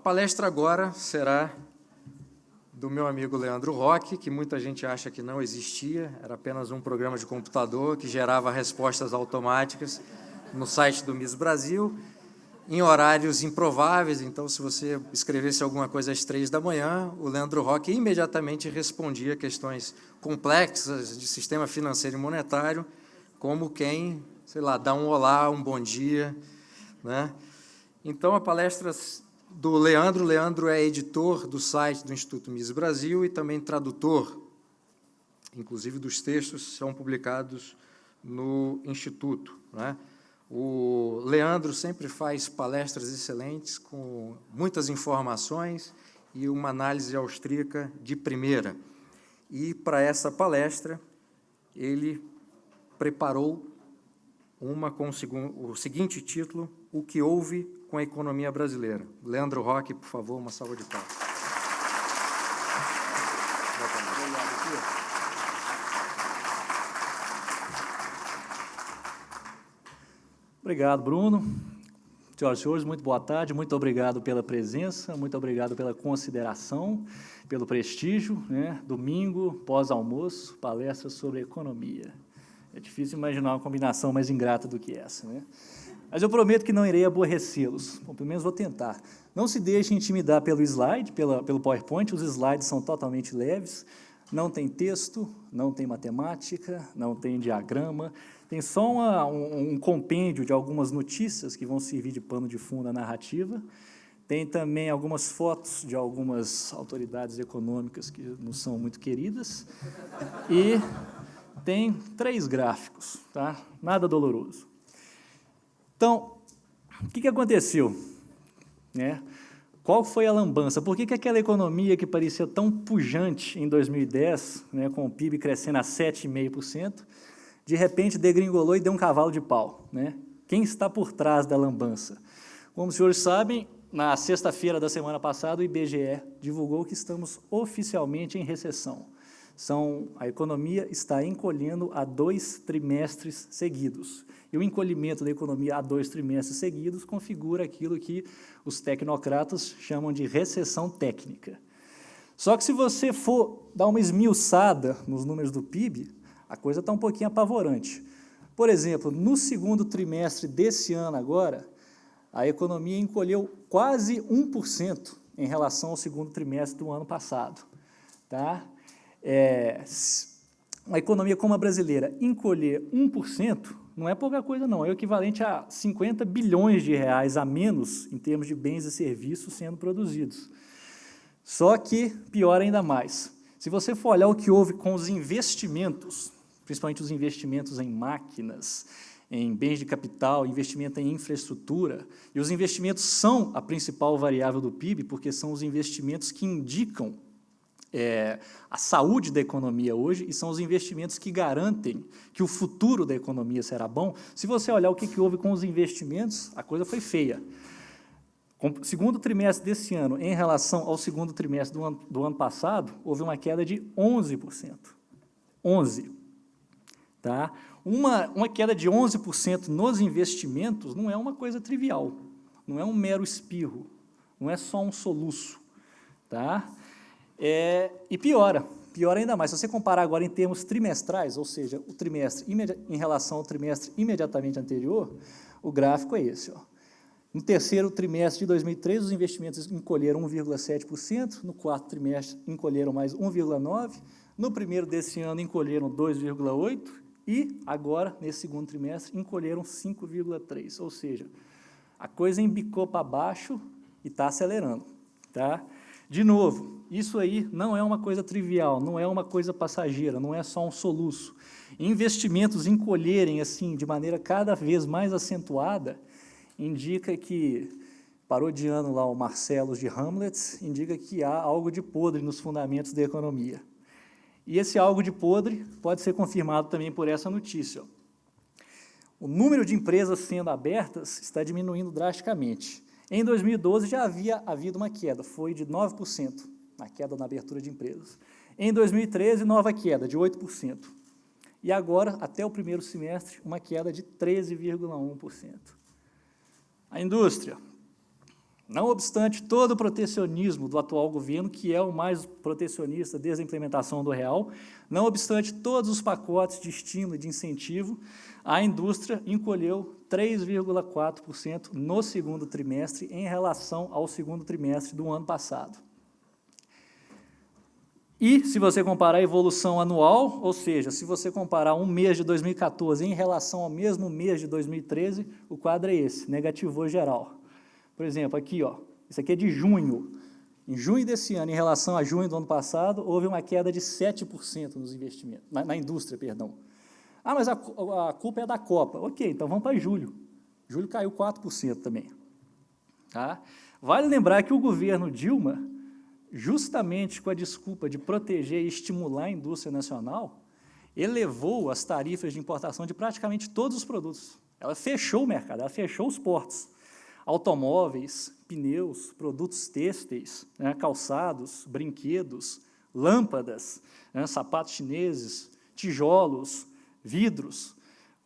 palestra agora será do meu amigo Leandro Roque, que muita gente acha que não existia, era apenas um programa de computador que gerava respostas automáticas no site do Miss Brasil, em horários improváveis. Então, se você escrevesse alguma coisa às 3 da manhã, o Leandro Roque imediatamente respondia questões complexas de sistema financeiro e monetário, como quem, sei lá, dá um olá, um bom dia, né? Então, a palestra do Leandro. Leandro é editor do site do Instituto Miss Brasil e também tradutor, inclusive dos textos são publicados no Instituto, né? O Leandro sempre faz palestras excelentes, com muitas informações e uma análise austríaca de primeira. E, para essa palestra, ele preparou uma com o seguinte título: O que houve com a economia brasileira. Leandro Roque, por favor, uma salva de palmas. Obrigado, Bruno. Senhoras e senhores, muito boa tarde, muito obrigado pela presença, muito obrigado pela consideração, pelo prestígio, né? Domingo, pós-almoço, palestra sobre economia. É difícil imaginar uma combinação mais ingrata do que essa, né? Mas eu prometo que não irei aborrecê-los, ou pelo menos vou tentar. Não se deixe intimidar pelo slide, pelo PowerPoint, os slides são totalmente leves, não tem texto, não tem matemática, não tem diagrama, tem só um compêndio de algumas notícias que vão servir de pano de fundo à narrativa. Tem também algumas fotos de algumas autoridades econômicas que não são muito queridas. E tem 3 gráficos, tá? Nada doloroso. Então, o que aconteceu, né? Qual foi a lambança? Por que aquela economia que parecia tão pujante em 2010, né, com o PIB crescendo a 7,5%, de repente degringolou e deu um cavalo de pau, né? Quem está por trás da lambança? Como os senhores sabem, na sexta-feira da semana passada, o IBGE divulgou que estamos oficialmente em recessão. A economia está encolhendo há 2 trimestres seguidos. E o encolhimento da economia há 2 trimestres seguidos configura aquilo que os tecnocratas chamam de recessão técnica. Só que se você for dar uma esmiuçada nos números do PIB, a coisa está um pouquinho apavorante. Por exemplo, no segundo trimestre desse ano agora, a economia encolheu quase 1% em relação ao segundo trimestre do ano passado. Tá? Uma economia como a brasileira encolher 1% não é pouca coisa, não. É o equivalente a 50 bilhões de reais a menos em termos de bens e serviços sendo produzidos. Só que pior ainda mais. Se você for olhar o que houve com os investimentos, principalmente os investimentos em máquinas, em bens de capital, investimento em infraestrutura, e os investimentos são a principal variável do PIB, porque são os investimentos que indicam a saúde da economia hoje, e são os investimentos que garantem que o futuro da economia será bom. Se você olhar o que houve com os investimentos, a coisa foi feia. Com segundo trimestre desse ano, em relação ao segundo trimestre do ano passado, houve uma queda de 11%. 11%. Tá? Uma queda de 11% nos investimentos não é uma coisa trivial, não é um mero espirro, não é só um soluço. Tá? E piora ainda mais. Se você comparar agora em termos trimestrais, ou seja, o trimestre em relação ao trimestre imediatamente anterior, o gráfico é esse. Ó. No terceiro trimestre de 2013, os investimentos encolheram 1,7%, no quarto trimestre encolheram mais 1,9%, no primeiro desse ano encolheram 2,8%, e agora, nesse segundo trimestre, encolheram 5,3%, ou seja, a coisa embicou para baixo e está acelerando. Tá? De novo, isso aí não é uma coisa trivial, não é uma coisa passageira, não é só um soluço. Investimentos encolherem assim, de maneira cada vez mais acentuada, indica que, parodiando lá o Marcelo de Hamlet, indica que há algo de podre nos fundamentos da economia. E esse algo de podre pode ser confirmado também por essa notícia. O número de empresas sendo abertas está diminuindo drasticamente. Em 2012 já havia havido uma queda, foi de 9%, a queda na abertura de empresas. Em 2013, nova queda, de 8%. E agora, até o primeiro semestre, uma queda de 13,1%. A indústria. Não obstante todo o protecionismo do atual governo, que é o mais protecionista desde a implementação do real, não obstante todos os pacotes de estímulo e de incentivo, a indústria encolheu 3,4% no segundo trimestre em relação ao segundo trimestre do ano passado. E, se você comparar a evolução anual, ou seja, se você comparar um mês de 2014 em relação ao mesmo mês de 2013, o quadro é esse, negativou geral. Por exemplo, aqui, ó, isso aqui é de junho. Em junho desse ano, em relação a junho do ano passado, houve uma queda de 7% nos investimentos, na indústria, perdão. Ah, mas a culpa é da Copa. Ok, então vamos para julho. Julho caiu 4% também. Tá? Vale lembrar que o governo Dilma, justamente com a desculpa de proteger e estimular a indústria nacional, elevou as tarifas de importação de praticamente todos os produtos. Ela fechou o mercado, ela fechou os portos. Automóveis, pneus, produtos têxteis, né, calçados, brinquedos, lâmpadas, né, sapatos chineses, tijolos, vidros,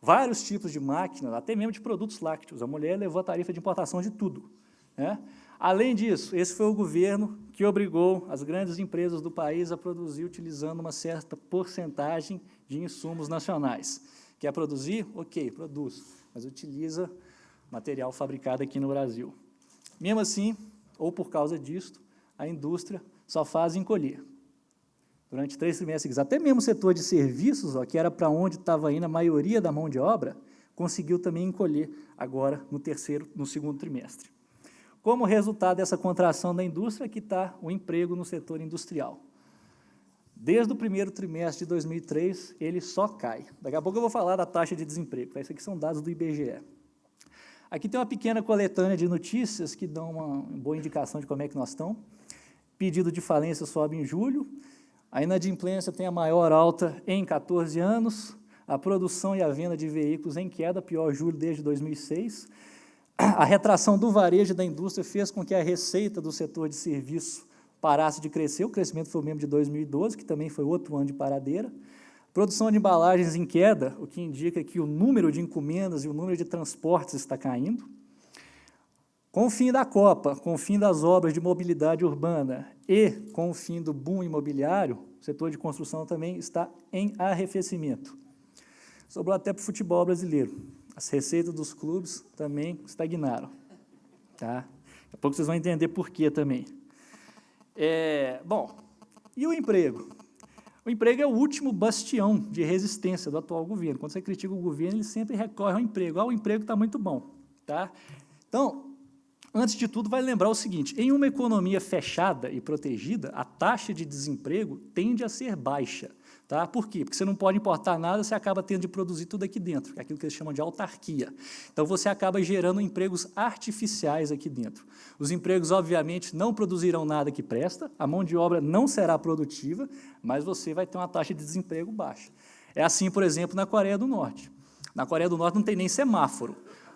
vários tipos de máquinas, até mesmo de produtos lácteos. A mulher levou a tarifa de importação de tudo. Né? Além disso, esse foi o governo que obrigou as grandes empresas do país a produzir utilizando uma certa porcentagem de insumos nacionais. Quer produzir? Ok, produz, mas utiliza material fabricado aqui no Brasil. Mesmo assim, ou por causa disso, a indústria só faz encolher. Durante 3 trimestres seguidos, até mesmo o setor de serviços, ó, que era para onde estava indo a maioria da mão de obra, conseguiu também encolher agora no segundo trimestre. Como resultado dessa contração da indústria, aqui está o emprego no setor industrial. Desde o primeiro trimestre de 2003, ele só cai. Daqui a pouco eu vou falar da taxa de desemprego, tá? Isso aqui são dados do IBGE. Aqui tem uma pequena coletânea de notícias que dão uma boa indicação de como é que nós estamos. Pedido de falência sobe em julho, a inadimplência tem a maior alta em 14 anos, a produção e a venda de veículos em queda, pior julho desde 2006. A retração do varejo e da indústria fez com que a receita do setor de serviço parasse de crescer, o crescimento foi o mesmo de 2012, que também foi outro ano de paradeira. Produção de embalagens em queda, o que indica que o número de encomendas e o número de transportes está caindo. Com o fim da Copa, com o fim das obras de mobilidade urbana e com o fim do boom imobiliário, o setor de construção também está em arrefecimento. Sobrou até para o futebol brasileiro. As receitas dos clubes também estagnaram. Tá? Daqui a pouco vocês vão entender por quê também. Bom, e o emprego? O emprego é o último bastião de resistência do atual governo. Quando você critica o governo, ele sempre recorre ao emprego. O emprego está muito bom. Tá? Então, antes de tudo, vai lembrar o seguinte, em uma economia fechada e protegida, a taxa de desemprego tende a ser baixa. Tá? Por quê? Porque você não pode importar nada, você acaba tendo de produzir tudo aqui dentro, que é aquilo que eles chamam de autarquia. Então, você acaba gerando empregos artificiais aqui dentro. Os empregos, obviamente, não produzirão nada que presta, a mão de obra não será produtiva, mas você vai ter uma taxa de desemprego baixa. É assim, por exemplo, na Coreia do Norte. Na Coreia do Norte não tem nem semáforo.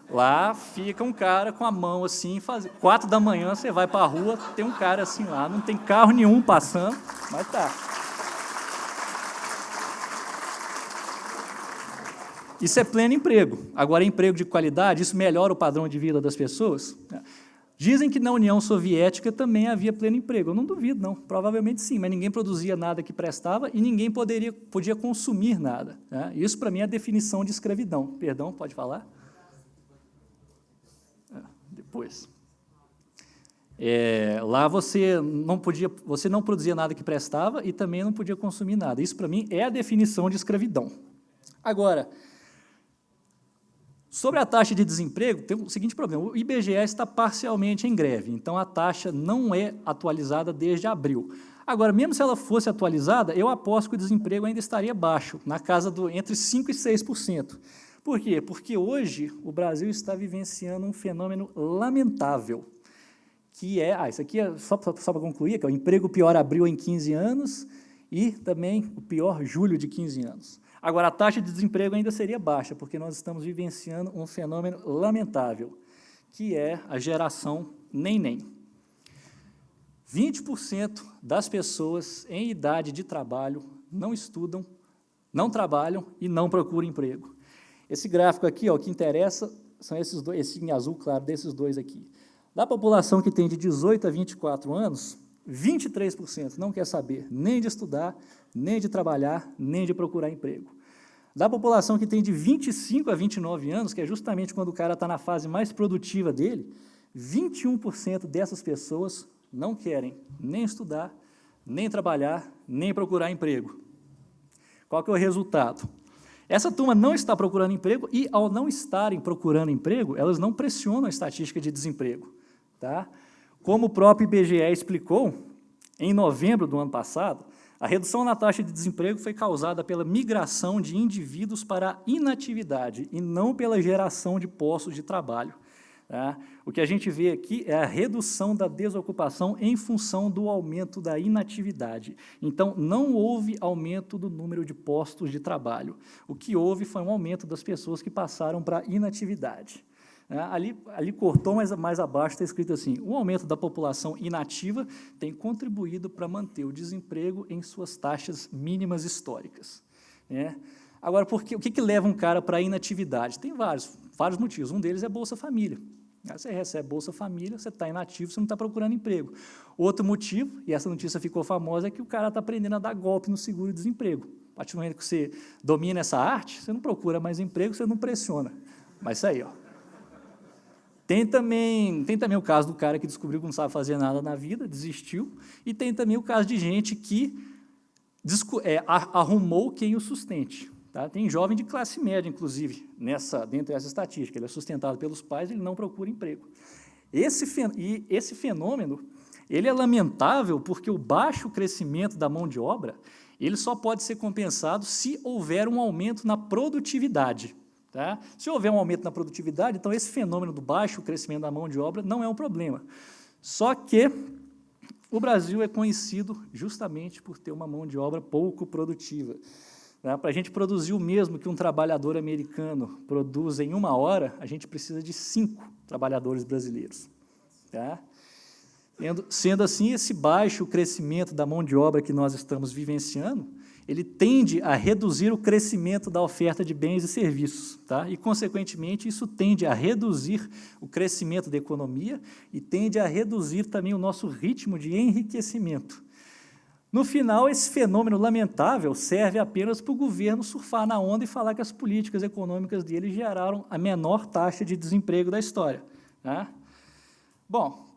Lá fica um cara com a mão assim, 4 da manhã você vai para a rua, tem um cara assim lá, não tem carro nenhum passando, mas tá. Isso é pleno emprego. Agora, emprego de qualidade, isso melhora o padrão de vida das pessoas? Dizem que na União Soviética também havia pleno emprego. Eu não duvido, não. Provavelmente sim, mas ninguém produzia nada que prestava e ninguém podia consumir nada. Né? Isso, para mim, é a definição de escravidão. Perdão, pode falar? Depois. Lá você não produzia nada que prestava e também não podia consumir nada. Isso, para mim, é a definição de escravidão. Agora, sobre a taxa de desemprego, tem o seguinte problema, o IBGE está parcialmente em greve, então a taxa não é atualizada desde abril. Agora, mesmo se ela fosse atualizada, eu aposto que o desemprego ainda estaria baixo, na casa entre 5% e 6%. Por quê? Porque hoje o Brasil está vivenciando um fenômeno lamentável, que é, isso aqui é só para concluir, que é o emprego pior abril em 15 anos e também o pior julho de 15 anos. Agora, a taxa de desemprego ainda seria baixa, porque nós estamos vivenciando um fenômeno lamentável, que é a geração neném. 20% das pessoas em idade de trabalho não estudam, não trabalham e não procuram emprego. Esse gráfico aqui, ó, o que interessa são esses dois, esse em azul claro desses dois aqui. Da população que tem de 18 a 24 anos, 23% não quer saber nem de estudar, nem de trabalhar, nem de procurar emprego. Da população que tem de 25 a 29 anos, que é justamente quando o cara está na fase mais produtiva dele, 21% dessas pessoas não querem nem estudar, nem trabalhar, nem procurar emprego. Qual que é o resultado? Essa turma não está procurando emprego e, ao não estarem procurando emprego, elas não pressionam a estatística de desemprego. Tá? Como o próprio IBGE explicou, em novembro do ano passado, a redução na taxa de desemprego foi causada pela migração de indivíduos para a inatividade e não pela geração de postos de trabalho. Tá? O que a gente vê aqui é a redução da desocupação em função do aumento da inatividade. Então, não houve aumento do número de postos de trabalho. O que houve foi um aumento das pessoas que passaram para a inatividade. Ali cortou, mas mais abaixo está escrito assim: o aumento da população inativa tem contribuído para manter o desemprego em suas taxas mínimas históricas. Agora, o que leva um cara para a inatividade? Tem vários motivos. Um deles é Bolsa Família. Você recebe Bolsa Família, você está inativo, você não está procurando emprego. Outro motivo, e essa notícia ficou famosa, é que o cara está aprendendo a dar golpe no seguro-desemprego. A partir do momento que você domina essa arte, você não procura mais emprego, você não pressiona. Mas isso aí, ó. Tem também o caso do cara que descobriu que não sabe fazer nada na vida, desistiu, e tem também o caso de gente que arrumou quem o sustente. Tá? Tem jovem de classe média, inclusive, dentro dessa estatística. Ele é sustentado pelos pais, ele não procura emprego. Esse fenômeno ele é lamentável porque o baixo crescimento da mão de obra ele só pode ser compensado se houver um aumento na produtividade. Tá? Se houver um aumento na produtividade, então esse fenômeno do baixo crescimento da mão de obra não é um problema. Só que o Brasil é conhecido justamente por ter uma mão de obra pouco produtiva. Tá? Para a gente produzir o mesmo que um trabalhador americano produz em 1 hora, a gente precisa de 5 trabalhadores brasileiros. Tá? Sendo assim, esse baixo crescimento da mão de obra que nós estamos vivenciando, ele tende a reduzir o crescimento da oferta de bens e serviços, tá? E, consequentemente, isso tende a reduzir o crescimento da economia e tende a reduzir também o nosso ritmo de enriquecimento. No final, esse fenômeno lamentável serve apenas para o governo surfar na onda e falar que as políticas econômicas dele geraram a menor taxa de desemprego da história. Tá? Bom,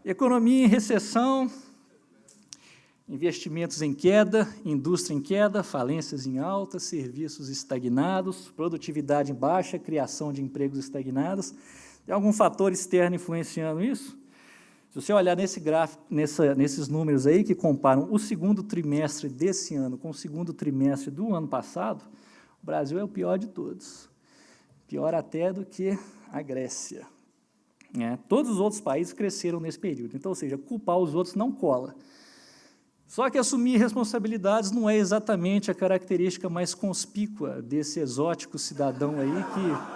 economia em recessão, investimentos em queda, indústria em queda, falências em alta, serviços estagnados, produtividade em baixa, criação de empregos estagnados. Tem algum fator externo influenciando isso? Se você olhar nesse gráfico, nesses números aí que comparam o segundo trimestre desse ano com o segundo trimestre do ano passado, o Brasil é o pior de todos. Pior até do que a Grécia. Todos os outros países cresceram nesse período. Então, ou seja, culpar os outros não cola. Só que assumir responsabilidades não é exatamente a característica mais conspícua desse exótico cidadão aí que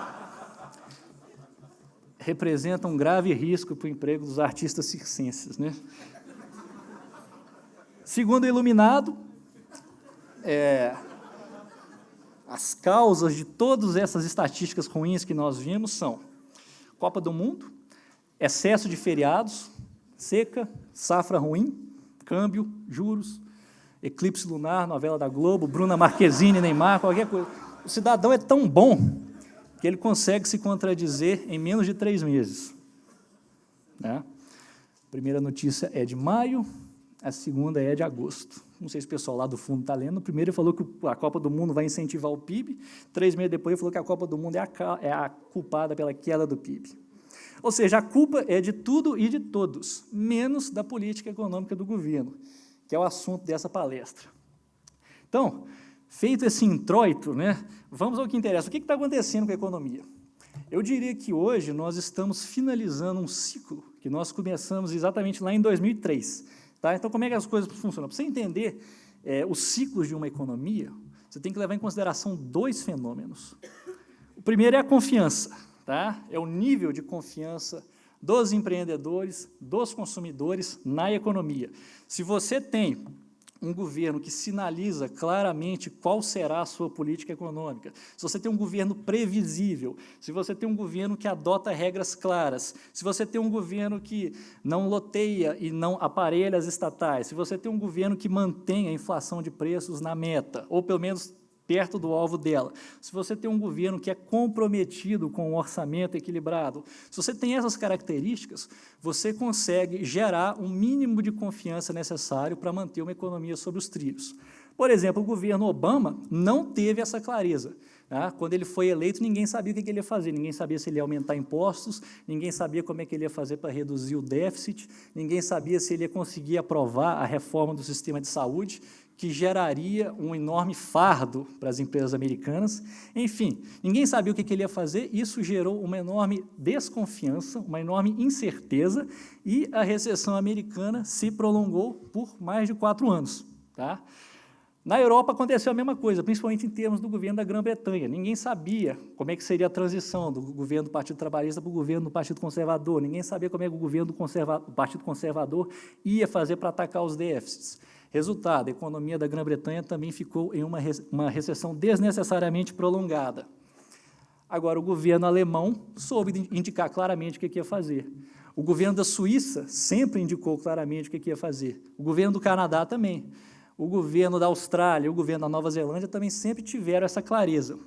representa um grave risco para o emprego dos artistas circenses. Segundo o Iluminado, as causas de todas essas estatísticas ruins que nós vimos são Copa do Mundo, excesso de feriados, seca, safra ruim, câmbio, juros, eclipse lunar, novela da Globo, Bruna Marquezine, Neymar, qualquer coisa. O cidadão é tão bom que ele consegue se contradizer em menos de 3 meses. A primeira notícia é de maio, a segunda é de agosto. Não sei se o pessoal lá do fundo está lendo. O primeiro ele falou que a Copa do Mundo vai incentivar o PIB, 3 meses depois ele falou que a Copa do Mundo é a culpada pela queda do PIB. Ou seja, a culpa é de tudo e de todos, menos da política econômica do governo, que é o assunto dessa palestra. Então, feito esse introito, vamos ao que interessa. O que está acontecendo com a economia? Eu diria que hoje nós estamos finalizando um ciclo que nós começamos exatamente lá em 2003. Tá? Então, como é que as coisas funcionam? Para você entender os ciclos de uma economia, você tem que levar em consideração 2 fenômenos. O primeiro é a confiança. Tá? É o nível de confiança dos empreendedores, dos consumidores na economia. Se você tem um governo que sinaliza claramente qual será a sua política econômica, se você tem um governo previsível, se você tem um governo que adota regras claras, se você tem um governo que não loteia e não aparelha as estatais, se você tem um governo que mantém a inflação de preços na meta, ou pelo menos perto do alvo dela, se você tem um governo que é comprometido com um orçamento equilibrado, se você tem essas características, você consegue gerar um mínimo de confiança necessário para manter uma economia sobre os trilhos. Por exemplo, o governo Obama não teve essa clareza. Tá? Quando ele foi eleito, ninguém sabia o que ele ia fazer, ninguém sabia se ele ia aumentar impostos, ninguém sabia como é que ele ia fazer para reduzir o déficit, ninguém sabia se ele ia conseguir aprovar a reforma do sistema de saúde, que geraria um enorme fardo para as empresas americanas. Enfim, ninguém sabia o que ele ia fazer, isso gerou uma enorme desconfiança, uma enorme incerteza, e a recessão americana se prolongou por mais de 4 anos. Tá? Na Europa aconteceu a mesma coisa, principalmente em termos do governo da Grã-Bretanha. Ninguém sabia como é que seria a transição do governo do Partido Trabalhista para o governo do Partido Conservador, ninguém sabia como é que o governo do Partido Conservador ia fazer para atacar os déficits. Resultado, a economia da Grã-Bretanha também ficou em uma recessão desnecessariamente prolongada. Agora, o governo alemão soube indicar claramente o que ia fazer. O governo da Suíça sempre indicou claramente o que ia fazer. O governo do Canadá também. O governo da Austrália, o governo da Nova Zelândia também sempre tiveram essa clareza.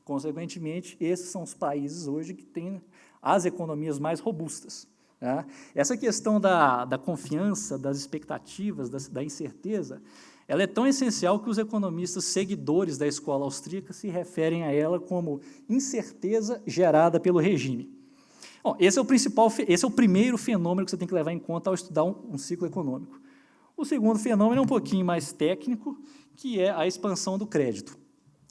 Consequentemente, esses são os países hoje que têm as economias mais robustas. Tá? Essa questão da confiança, das expectativas, da incerteza, ela é tão essencial que os economistas seguidores da escola austríaca se referem a ela como incerteza gerada pelo regime. Bom, esse é o primeiro fenômeno que você tem que levar em conta ao estudar um ciclo econômico. O segundo fenômeno é um pouquinho mais técnico, que é a expansão do crédito.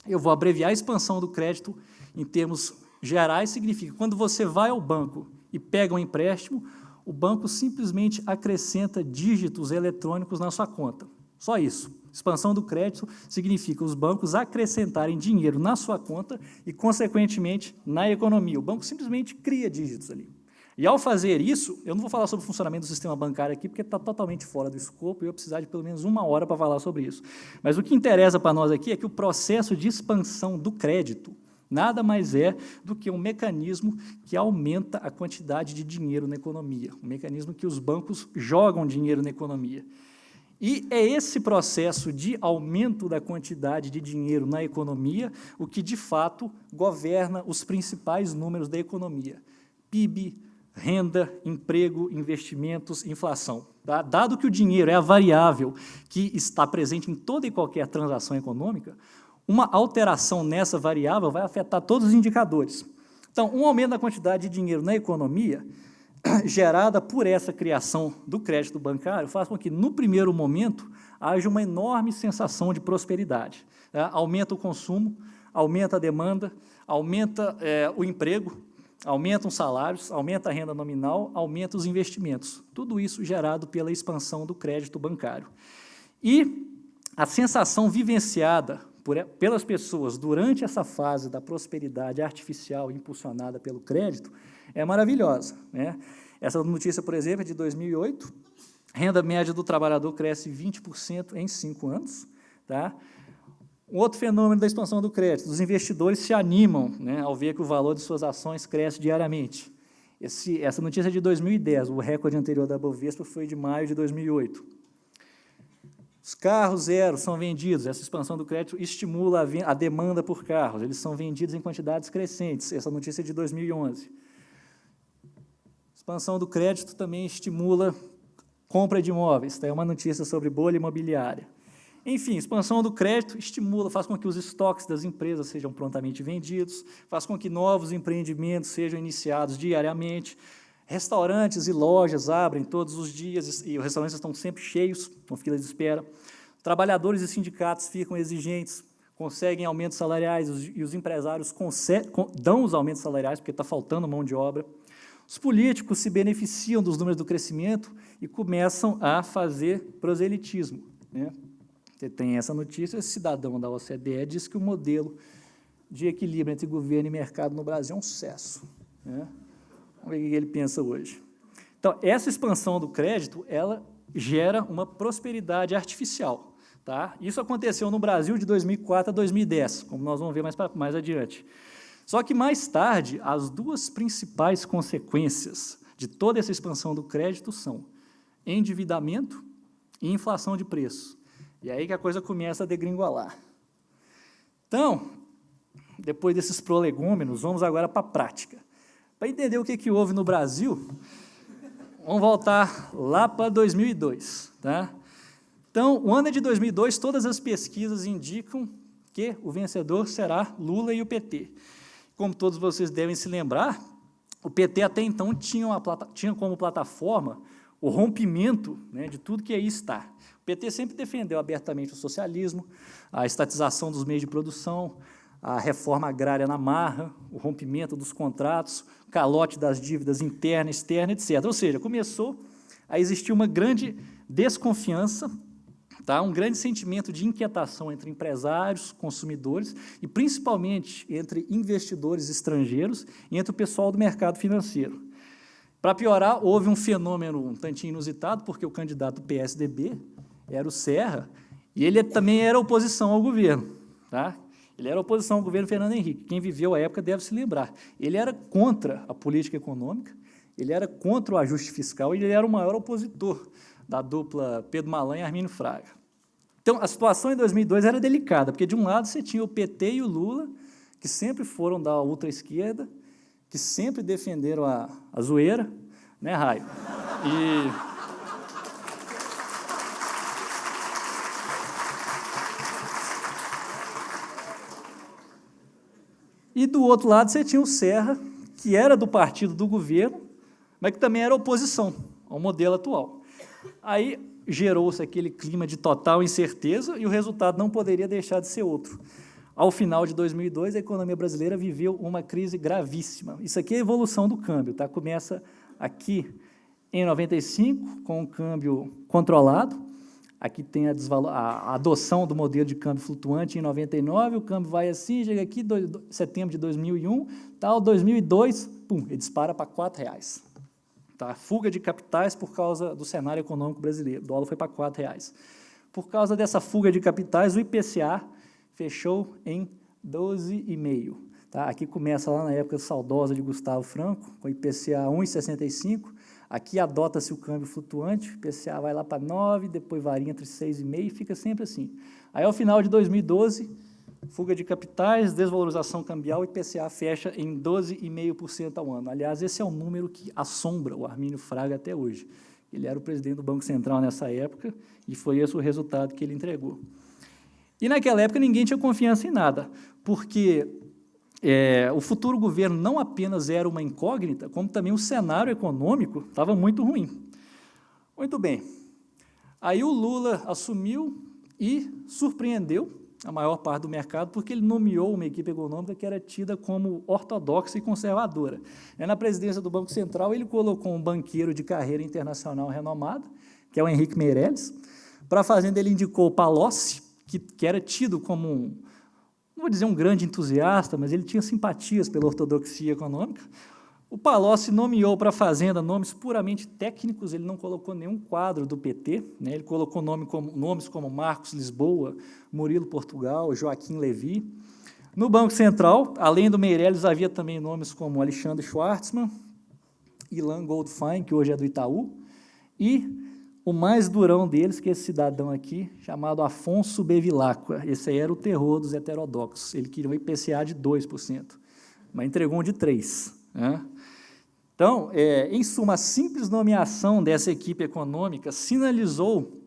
Eu vou abreviar a expansão do crédito em termos gerais, significa que quando você vai ao banco e pega um empréstimo, o banco simplesmente acrescenta dígitos eletrônicos na sua conta. Só isso. Expansão do crédito significa os bancos acrescentarem dinheiro na sua conta e, consequentemente, na economia. O banco simplesmente cria dígitos ali. E, ao fazer isso, eu não vou falar sobre o funcionamento do sistema bancário aqui, porque está totalmente fora do escopo e eu vou precisar de pelo menos 1 hora para falar sobre isso. Mas o que interessa para nós aqui é que o processo de expansão do crédito nada mais é do que um mecanismo que aumenta a quantidade de dinheiro na economia, um mecanismo que os bancos jogam dinheiro na economia. E é esse processo de aumento da quantidade de dinheiro na economia o que, de fato, governa os principais números da economia: PIB, renda, emprego, investimentos, inflação. Dado que o dinheiro é a variável que está presente em toda e qualquer transação econômica, uma alteração nessa variável vai afetar todos os indicadores. Então, um aumento da quantidade de dinheiro na economia, gerada por essa criação do crédito bancário, faz com que, no primeiro momento, haja uma enorme sensação de prosperidade. Aumenta o consumo, aumenta a demanda, aumenta o emprego, aumentam os salários, aumenta a renda nominal, aumenta os investimentos. Tudo isso gerado pela expansão do crédito bancário. E a sensação vivenciada pelas pessoas durante essa fase da prosperidade artificial impulsionada pelo crédito é maravilhosa. Né? Essa notícia, por exemplo, é de 2008, renda média do trabalhador cresce 20% em 5 anos. Tá? Um outro fenômeno da expansão do crédito, os investidores se animam, né, ao ver que o valor de suas ações cresce diariamente. Essa notícia é de 2010, o recorde anterior da Bovespa foi de maio de 2008. Os carros zero são vendidos, essa expansão do crédito estimula a demanda por carros, eles são vendidos em quantidades crescentes, essa notícia é de 2011. Expansão do crédito também estimula compra de imóveis, é uma notícia sobre bolha imobiliária. Enfim, expansão do crédito estimula, faz com que os estoques das empresas sejam prontamente vendidos, faz com que novos empreendimentos sejam iniciados diariamente, restaurantes e lojas abrem todos os dias e os restaurantes estão sempre cheios, com fila de espera. Trabalhadores e sindicatos ficam exigentes, conseguem aumentos salariais e os empresários dão os aumentos salariais porque está faltando mão de obra. Os políticos se beneficiam dos números do crescimento e começam a fazer proselitismo. Né? Você tem essa notícia, esse cidadão da OCDE diz que o modelo de equilíbrio entre governo e mercado no Brasil é um sucesso. Né? Vamos ver o que ele pensa hoje. Então, essa expansão do crédito, ela gera uma prosperidade artificial. Tá? Isso aconteceu no Brasil de 2004 a 2010, como nós vamos ver mais adiante. Só que, mais tarde, as duas principais consequências de toda essa expansão do crédito são endividamento e inflação de preço. E aí que a coisa começa a degringolar. Então, depois desses prolegômenos, vamos agora para a prática. Para entender o que houve no Brasil, vamos voltar lá para 2002. Tá? Então, o ano é de 2002, todas as pesquisas indicam que o vencedor será Lula e o PT. Como todos vocês devem se lembrar, o PT até então tinha como plataforma o rompimento, né, de tudo que aí está. O PT sempre defendeu abertamente o socialismo, a estatização dos meios de produção, a reforma agrária na marra, o rompimento dos contratos, o calote das dívidas interna, externa, etc. Ou seja, começou a existir uma grande desconfiança, tá? Um grande sentimento de inquietação entre empresários, consumidores e, principalmente, entre investidores estrangeiros e entre o pessoal do mercado financeiro. Para piorar, houve um fenômeno um tantinho inusitado, porque o candidato do PSDB era o Serra, e ele também era oposição ao governo. Tá? Ele era oposição ao governo Fernando Henrique. Quem viveu a época deve se lembrar. Ele era contra a política econômica, ele era contra o ajuste fiscal e ele era o maior opositor da dupla Pedro Malan e Armínio Fraga. Então, a situação em 2002 era delicada, porque, de um lado, você tinha o PT e o Lula, que sempre foram da ultra-esquerda, que sempre defenderam a zoeira, né, Raio? E do outro lado você tinha o Serra, que era do partido do governo, mas que também era oposição ao modelo atual. Aí gerou-se aquele clima de total incerteza e o resultado não poderia deixar de ser outro. Ao final de 2002, a economia brasileira viveu uma crise gravíssima. Isso aqui é a evolução do câmbio. Tá? Começa aqui em 95, com o câmbio controlado. Aqui tem a adoção do modelo de câmbio flutuante em 99, o câmbio vai assim, chega aqui, setembro de 2001, tal, 2002, pum, ele dispara para R$4. Tá? Fuga de capitais por causa do cenário econômico brasileiro. O dólar foi para R$4. Por causa dessa fuga de capitais, o IPCA fechou em 12,5. Tá? Aqui começa lá na época saudosa de Gustavo Franco, com IPCA 1,65. Aqui adota-se o câmbio flutuante, o IPCA vai lá para 9, depois varia entre 6,5 e fica sempre assim. Aí, ao final de 2012, fuga de capitais, desvalorização cambial, o IPCA fecha em 12,5% ao ano. Aliás, esse é um número que assombra o Armínio Fraga até hoje. Ele era o presidente do Banco Central nessa época e foi esse o resultado que ele entregou. E, naquela época, ninguém tinha confiança em nada, porque o futuro governo não apenas era uma incógnita, como também o cenário econômico estava muito ruim. Muito bem. Aí o Lula assumiu e surpreendeu a maior parte do mercado, porque ele nomeou uma equipe econômica que era tida como ortodoxa e conservadora. Na presidência do Banco Central, ele colocou um banqueiro de carreira internacional renomado, que é o Henrique Meirelles. Para a Fazenda, ele indicou o Palocci, que era tido como não vou dizer um grande entusiasta, mas ele tinha simpatias pela ortodoxia econômica. O Palocci nomeou para a Fazenda nomes puramente técnicos, ele não colocou nenhum quadro do PT, né? Ele colocou nomes como Marcos Lisboa, Murilo Portugal, Joaquim Levy. No Banco Central, além do Meirelles, havia também nomes como Alexandre Schwartzman, Ilan Goldfein, que hoje é do Itaú, e o mais durão deles, que é esse cidadão aqui, chamado Afonso Bevilacqua. Esse aí era o terror dos heterodoxos. Ele queria um IPCA de 2%, mas entregou um de 3%. Né? Então, em suma, a simples nomeação dessa equipe econômica sinalizou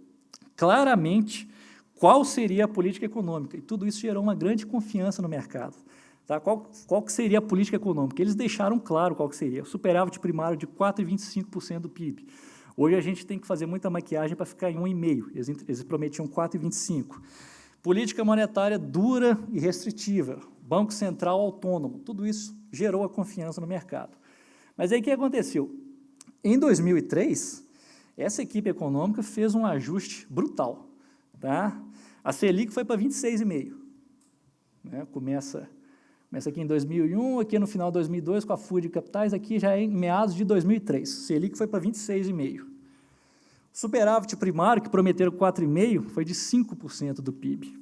claramente qual seria a política econômica, e tudo isso gerou uma grande confiança no mercado. Tá? Qual que seria a política econômica? Eles deixaram claro qual que seria. O superávit primário de 4,25% do PIB. Hoje a gente tem que fazer muita maquiagem para ficar em 1,5%. Eles prometiam 4,25%. Política monetária dura e restritiva. Banco Central autônomo. Tudo isso gerou a confiança no mercado. Mas aí o que aconteceu? Em 2003, essa equipe econômica fez um ajuste brutal. Tá? A Selic foi para 26,5%. Né? Começa aqui em 2001, aqui no final de 2002, com a fuga de capitais, aqui já é em meados de 2003. Selic foi para 26,5%. O Superávit primário, que prometeram 4,5%, foi de 5% do PIB.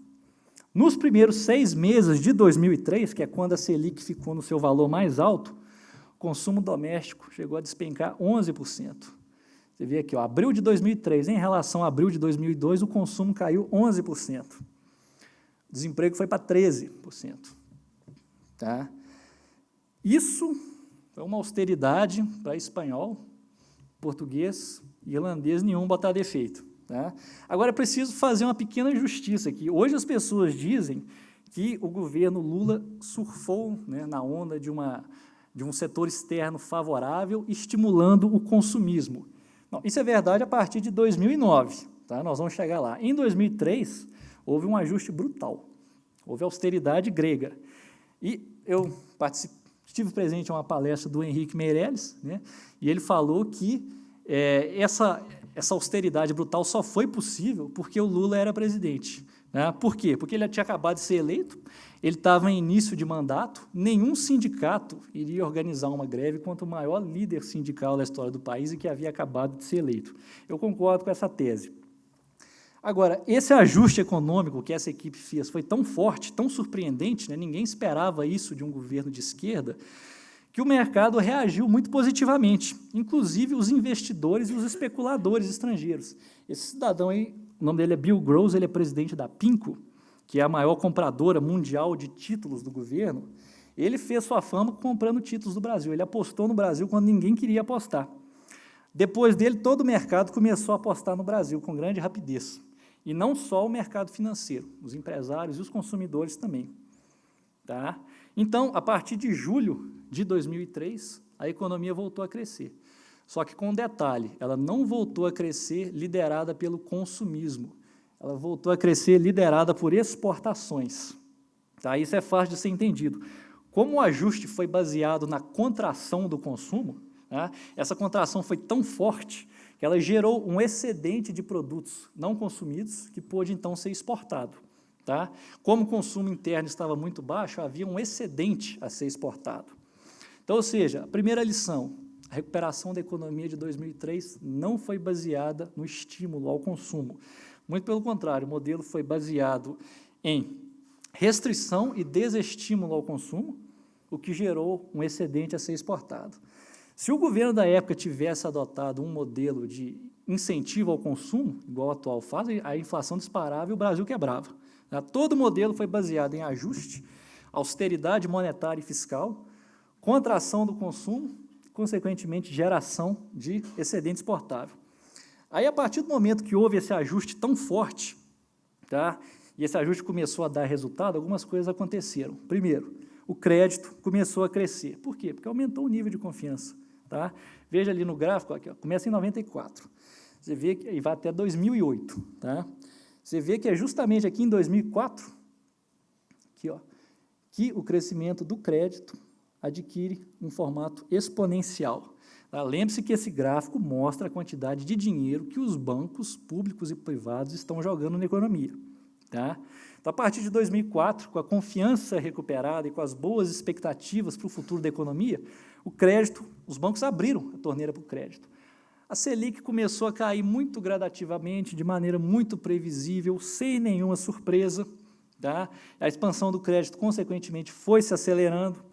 Nos primeiros 6 meses de 2003, que é quando a Selic ficou no seu valor mais alto, o consumo doméstico chegou a despencar 11%. Você vê aqui, ó, abril de 2003, em relação a abril de 2002, o consumo caiu 11%. O desemprego foi para 13%. Tá? Isso foi uma austeridade para espanhol, português e irlandês nenhum botar defeito. Tá? Agora, é preciso fazer uma pequena justiça aqui. Hoje as pessoas dizem que o governo Lula surfou, né, na onda de um setor externo favorável, estimulando o consumismo. Não, isso é verdade a partir de 2009, tá? Nós vamos chegar lá. Em 2003, houve um ajuste brutal, houve austeridade grega. E eu estive presente em uma palestra do Henrique Meirelles, né, e ele falou que essa austeridade brutal só foi possível porque o Lula era presidente. Né? Por quê? Porque ele tinha acabado de ser eleito, ele estava em início de mandato, nenhum sindicato iria organizar uma greve contra o maior líder sindical da história do país e que havia acabado de ser eleito. Eu concordo com essa tese. Agora, esse ajuste econômico que essa equipe fez foi tão forte, tão surpreendente, né? Ninguém esperava isso de um governo de esquerda, que o mercado reagiu muito positivamente, inclusive os investidores e os especuladores estrangeiros. Esse cidadão aí, o nome dele é Bill Gross, ele é presidente da PIMCO, que é a maior compradora mundial de títulos do governo. Ele fez sua fama comprando títulos do Brasil, ele apostou no Brasil quando ninguém queria apostar. Depois dele, todo o mercado começou a apostar no Brasil com grande rapidez. E não só o mercado financeiro, os empresários e os consumidores também. Tá? Então, a partir de julho de 2003, a economia voltou a crescer. Só que com um detalhe, ela não voltou a crescer liderada pelo consumismo, ela voltou a crescer liderada por exportações. Tá? Isso é fácil de ser entendido. Como o ajuste foi baseado na contração do consumo, tá? Essa contração foi tão forte que ela gerou um excedente de produtos não consumidos que pôde, então, ser exportado. Tá? Como o consumo interno estava muito baixo, havia um excedente a ser exportado. Então, ou seja, a primeira lição, a recuperação da economia de 2003 não foi baseada no estímulo ao consumo. Muito pelo contrário, o modelo foi baseado em restrição e desestímulo ao consumo, o que gerou um excedente a ser exportado. Se o governo da época tivesse adotado um modelo de incentivo ao consumo, igual o atual faz, a inflação disparava e o Brasil quebrava. Todo o modelo foi baseado em ajuste, austeridade monetária e fiscal, contração do consumo, consequentemente, geração de excedente exportável. Aí, a partir do momento que houve esse ajuste tão forte, tá, e esse ajuste começou a dar resultado, algumas coisas aconteceram. Primeiro, o crédito começou a crescer. Por quê? Porque aumentou o nível de confiança. Tá? Veja ali no gráfico, aqui, ó, começa em 94, você vê que e vai até 2008. Tá? Você vê que é justamente aqui em 2004 aqui, ó, que o crescimento do crédito adquire um formato exponencial. Tá? Lembre-se que esse gráfico mostra a quantidade de dinheiro que os bancos públicos e privados estão jogando na economia. Tá? Então, a partir de 2004, com a confiança recuperada e com as boas expectativas para o futuro da economia, o crédito, os bancos abriram a torneira para o crédito. A Selic começou a cair muito gradativamente, de maneira muito previsível, sem nenhuma surpresa. Tá? A expansão do crédito, consequentemente, foi se acelerando.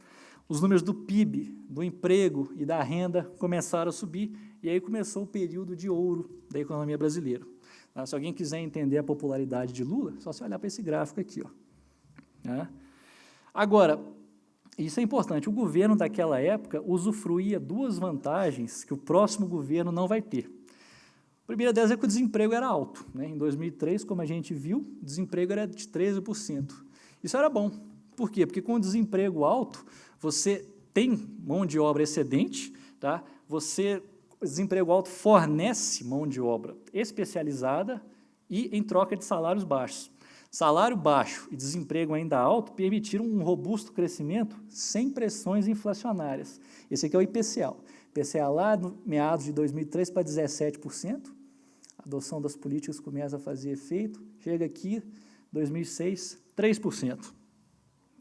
Os números do PIB, do emprego e da renda começaram a subir, e aí começou o período de ouro da economia brasileira. Tá? Se alguém quiser entender a popularidade de Lula, é só você olhar para esse gráfico aqui. Ó. Tá? Agora, isso é importante, o governo daquela época usufruía duas vantagens que o próximo governo não vai ter. A primeira delas é que o desemprego era alto. Né? Em 2003, como a gente viu, o desemprego era de 13%. Isso era bom. Por quê? Porque com o desemprego alto, você tem mão de obra excedente, tá? O desemprego alto fornece mão de obra especializada e em troca de salários baixos. Salário baixo e desemprego ainda alto permitiram um robusto crescimento sem pressões inflacionárias. Esse aqui é o IPCA. O IPCA lá, no meados de 2003, para 17%. A adoção das políticas começa a fazer efeito. Chega aqui, 2006, 3%.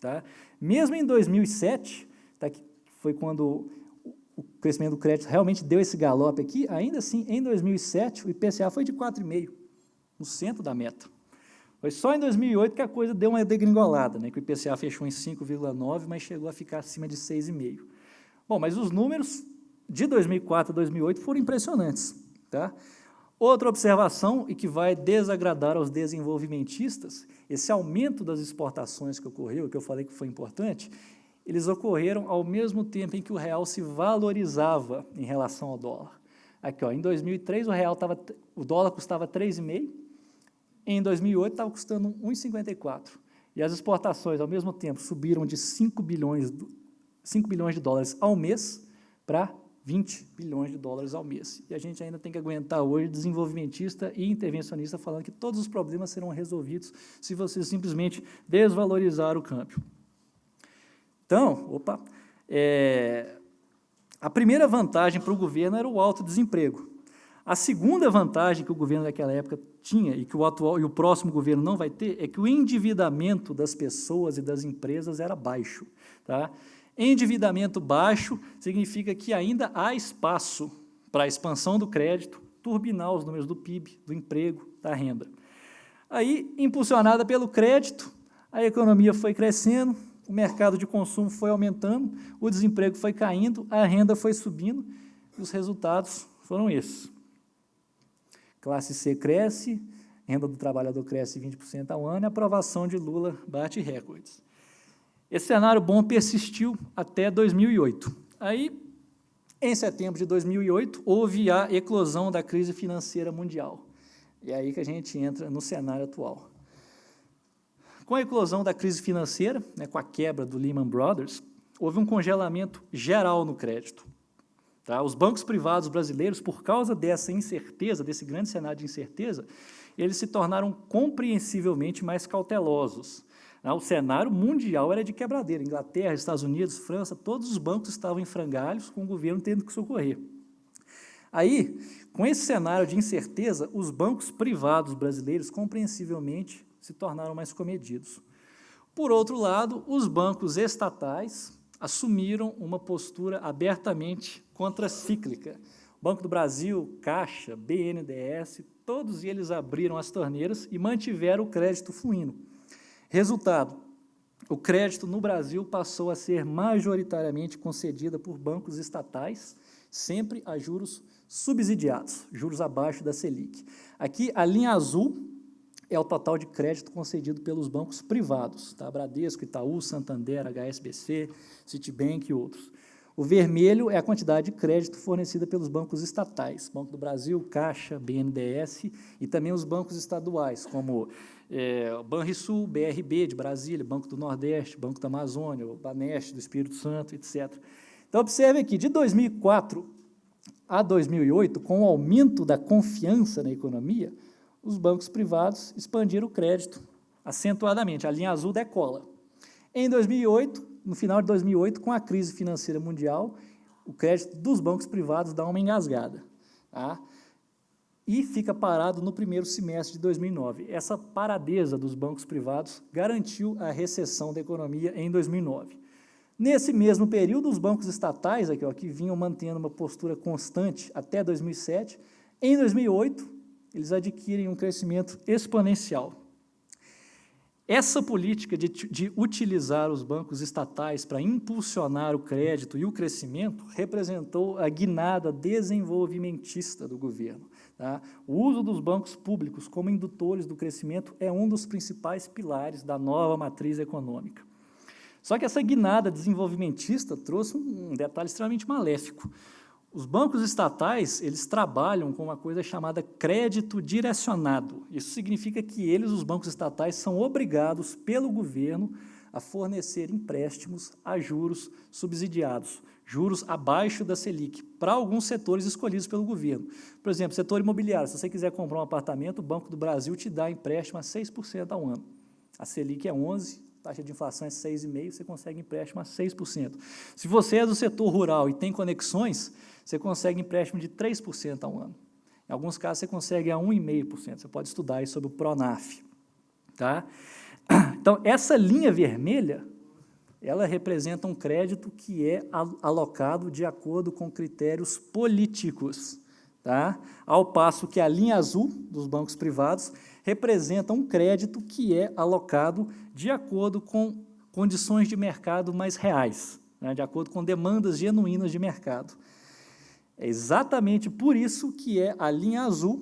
Tá? Mesmo em 2007, tá, que foi quando o crescimento do crédito realmente deu esse galope aqui, ainda assim, em 2007, o IPCA foi de 4,5%, no centro da meta. Foi só em 2008 que a coisa deu uma degringolada, né, que o IPCA fechou em 5,9%, mas chegou a ficar acima de 6,5%. Bom, mas os números de 2004 a 2008 foram impressionantes. Tá? Outra observação, e que vai desagradar aos desenvolvimentistas, esse aumento das exportações que ocorreu, que eu falei que foi importante, eles ocorreram ao mesmo tempo em que o real se valorizava em relação ao dólar. Aqui, ó, em 2003, o dólar custava 3,5, em 2008 estava custando 1,54. E as exportações, ao mesmo tempo, subiram de 5 bilhões de dólares ao mês para 20 bilhões de dólares ao mês. E a gente ainda tem que aguentar hoje desenvolvimentista e intervencionista falando que todos os problemas serão resolvidos se você simplesmente desvalorizar o câmbio. Então, a primeira vantagem para o governo era o alto desemprego. A segunda vantagem que o governo daquela época tinha, e que o atual e o próximo governo não vai ter, é que o endividamento das pessoas e das empresas era baixo. Tá? Endividamento baixo significa que ainda há espaço para a expansão do crédito, turbinar os números do PIB, do emprego, da renda. Aí, impulsionada pelo crédito, a economia foi crescendo, o mercado de consumo foi aumentando, o desemprego foi caindo, a renda foi subindo, e os resultados foram esses. Classe C cresce, renda do trabalhador cresce 20% ao ano, e a aprovação de Lula bate recordes. Esse cenário bom persistiu até 2008. Aí, em setembro de 2008, houve a eclosão da crise financeira mundial. E é aí que a gente entra no cenário atual. Com a eclosão da crise financeira, né, com a quebra do Lehman Brothers, houve um congelamento geral no crédito. Tá? Os bancos privados brasileiros, por causa dessa incerteza, desse grande cenário de incerteza, eles se tornaram compreensivelmente mais cautelosos. O cenário mundial era de quebradeira. Inglaterra, Estados Unidos, França, todos os bancos estavam em frangalhos, com o governo tendo que socorrer. Aí, com esse cenário de incerteza, os bancos privados brasileiros, compreensivelmente, se tornaram mais comedidos. Por outro lado, os bancos estatais assumiram uma postura abertamente contracíclica. O Banco do Brasil, Caixa, BNDES, todos eles abriram as torneiras e mantiveram o crédito fluindo. Resultado, o crédito no Brasil passou a ser majoritariamente concedido por bancos estatais, sempre a juros subsidiados, juros abaixo da Selic. Aqui, a linha azul é o total de crédito concedido pelos bancos privados, tá? Bradesco, Itaú, Santander, HSBC, Citibank e outros. O vermelho é a quantidade de crédito fornecida pelos bancos estatais, Banco do Brasil, Caixa, BNDES e também os bancos estaduais, como Banrisul, BRB de Brasília, Banco do Nordeste, Banco da Amazônia, o Banesp do Espírito Santo, etc. Então, observe aqui, de 2004 a 2008, com o aumento da confiança na economia, os bancos privados expandiram o crédito acentuadamente, a linha azul decola. Em 2008, no final de 2008, com a crise financeira mundial, o crédito dos bancos privados dá uma engasgada, tá? E fica parado no primeiro semestre de 2009. Essa paradeza dos bancos privados garantiu a recessão da economia em 2009. Nesse mesmo período, os bancos estatais, aqui, ó, que vinham mantendo uma postura constante até 2007, em 2008, eles adquirem um crescimento exponencial. Essa política de utilizar os bancos estatais para impulsionar o crédito e o crescimento representou a guinada desenvolvimentista do governo. Tá? O uso dos bancos públicos como indutores do crescimento é um dos principais pilares da nova matriz econômica. Só que essa guinada desenvolvimentista trouxe um detalhe extremamente maléfico. Os bancos estatais, eles trabalham com uma coisa chamada crédito direcionado. Isso significa que eles, os bancos estatais, são obrigados pelo governo a fornecer empréstimos a juros subsidiados, juros abaixo da Selic, para alguns setores escolhidos pelo governo. Por exemplo, setor imobiliário, se você quiser comprar um apartamento, o Banco do Brasil te dá empréstimo a 6% ao ano. A Selic é 11%, a taxa de inflação é 6,5%, você consegue empréstimo a 6%. Se você é do setor rural e tem conexões, você consegue empréstimo de 3% ao ano. Em alguns casos, você consegue a 1,5%. Você pode estudar aí sobre o Pronaf. Tá? Então, essa linha vermelha ela representa um crédito que é alocado de acordo com critérios políticos, tá? Ao passo que a linha azul dos bancos privados representa um crédito que é alocado de acordo com condições de mercado mais reais, né? De acordo com demandas genuínas de mercado. É exatamente por isso que é a linha azul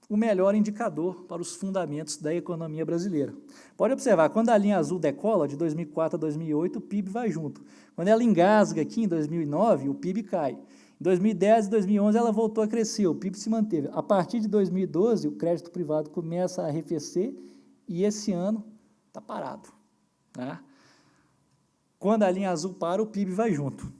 o melhor indicador para os fundamentos da economia brasileira. Pode observar, quando a linha azul decola, de 2004 a 2008, o PIB vai junto. Quando ela engasga aqui em 2009, o PIB cai. Em 2010 e 2011, ela voltou a crescer, o PIB se manteve. A partir de 2012, o crédito privado começa a arrefecer e esse ano está parado, né? Quando a linha azul para, o PIB vai junto.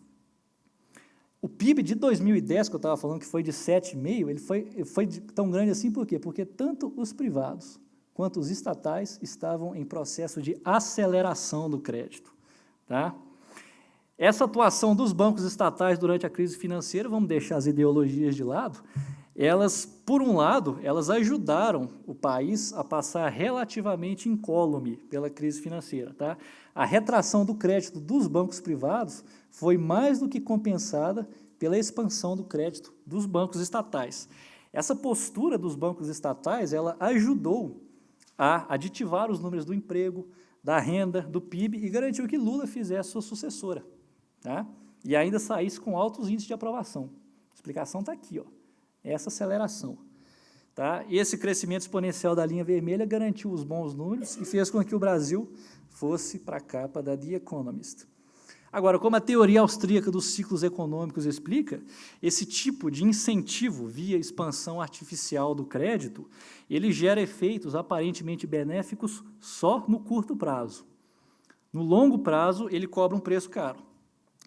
O PIB de 2010, que eu estava falando que foi de 7,5%, ele foi tão grande assim por quê? Porque tanto os privados quanto os estatais estavam em processo de aceleração do crédito, tá? Essa atuação dos bancos estatais durante a crise financeira, vamos deixar as ideologias de lado, elas, por um lado, elas ajudaram o país a passar relativamente incólume pela crise financeira, tá? A retração do crédito dos bancos privados foi mais do que compensada pela expansão do crédito dos bancos estatais. Essa postura dos bancos estatais, ela ajudou a aditivar os números do emprego, da renda, do PIB e garantiu que Lula fizesse sua sucessora, tá? E ainda saísse com altos índices de aprovação. A explicação está aqui, ó. Essa aceleração, tá? E esse crescimento exponencial da linha vermelha garantiu os bons números e fez com que o Brasil fosse para a capa da The Economist. Agora, como a teoria austríaca dos ciclos econômicos explica, esse tipo de incentivo via expansão artificial do crédito, ele gera efeitos aparentemente benéficos só no curto prazo. No longo prazo, ele cobra um preço caro.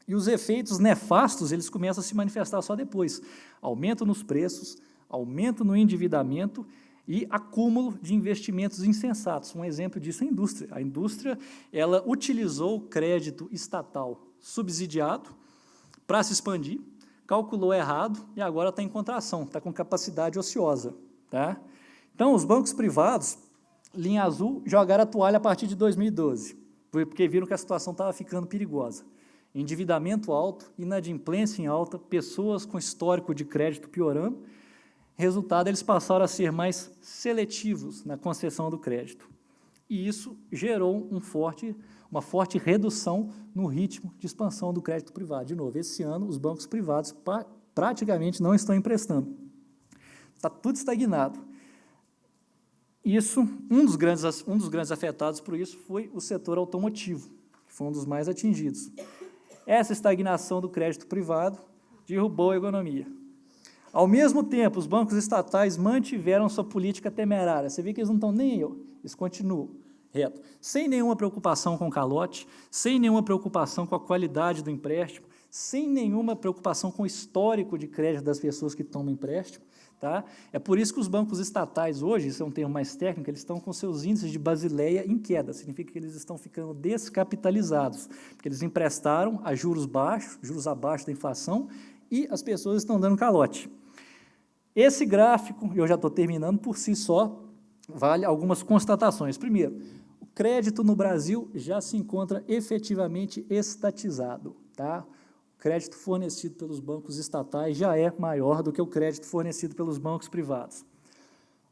E os efeitos nefastos, eles começam a se manifestar só depois. Aumento nos preços, aumento no endividamento e acúmulo de investimentos insensatos. Um exemplo disso é a indústria. A indústria, ela utilizou o crédito estatal subsidiado para se expandir, calculou errado e agora está em contração, está com capacidade ociosa, tá? Então, os bancos privados, linha azul, jogaram a toalha a partir de 2012, porque viram que a situação estava ficando perigosa. Endividamento alto, inadimplência em alta, pessoas com histórico de crédito piorando. Resultado, eles passaram a ser mais seletivos na concessão do crédito. E isso gerou uma forte redução no ritmo de expansão do crédito privado. De novo, esse ano, os bancos privados praticamente não estão emprestando. Está tudo estagnado. Isso, um dos grandes afetados por isso foi o setor automotivo, que foi um dos mais atingidos. Essa estagnação do crédito privado derrubou a economia. Ao mesmo tempo, os bancos estatais mantiveram sua política temerária. Você vê que eles não estão nem aí, eles continuam reto, sem nenhuma preocupação com o calote, sem nenhuma preocupação com a qualidade do empréstimo, sem nenhuma preocupação com o histórico de crédito das pessoas que tomam empréstimo, tá? É por isso que os bancos estatais hoje, isso é um termo mais técnico, eles estão com seus índices de Basileia em queda, significa que eles estão ficando descapitalizados, porque eles emprestaram a juros baixos, juros abaixo da inflação, e as pessoas estão dando calote. Esse gráfico, eu já estou terminando, por si só, vale algumas constatações. Primeiro, o crédito no Brasil já se encontra efetivamente estatizado, tá? O crédito fornecido pelos bancos estatais já é maior do que o crédito fornecido pelos bancos privados.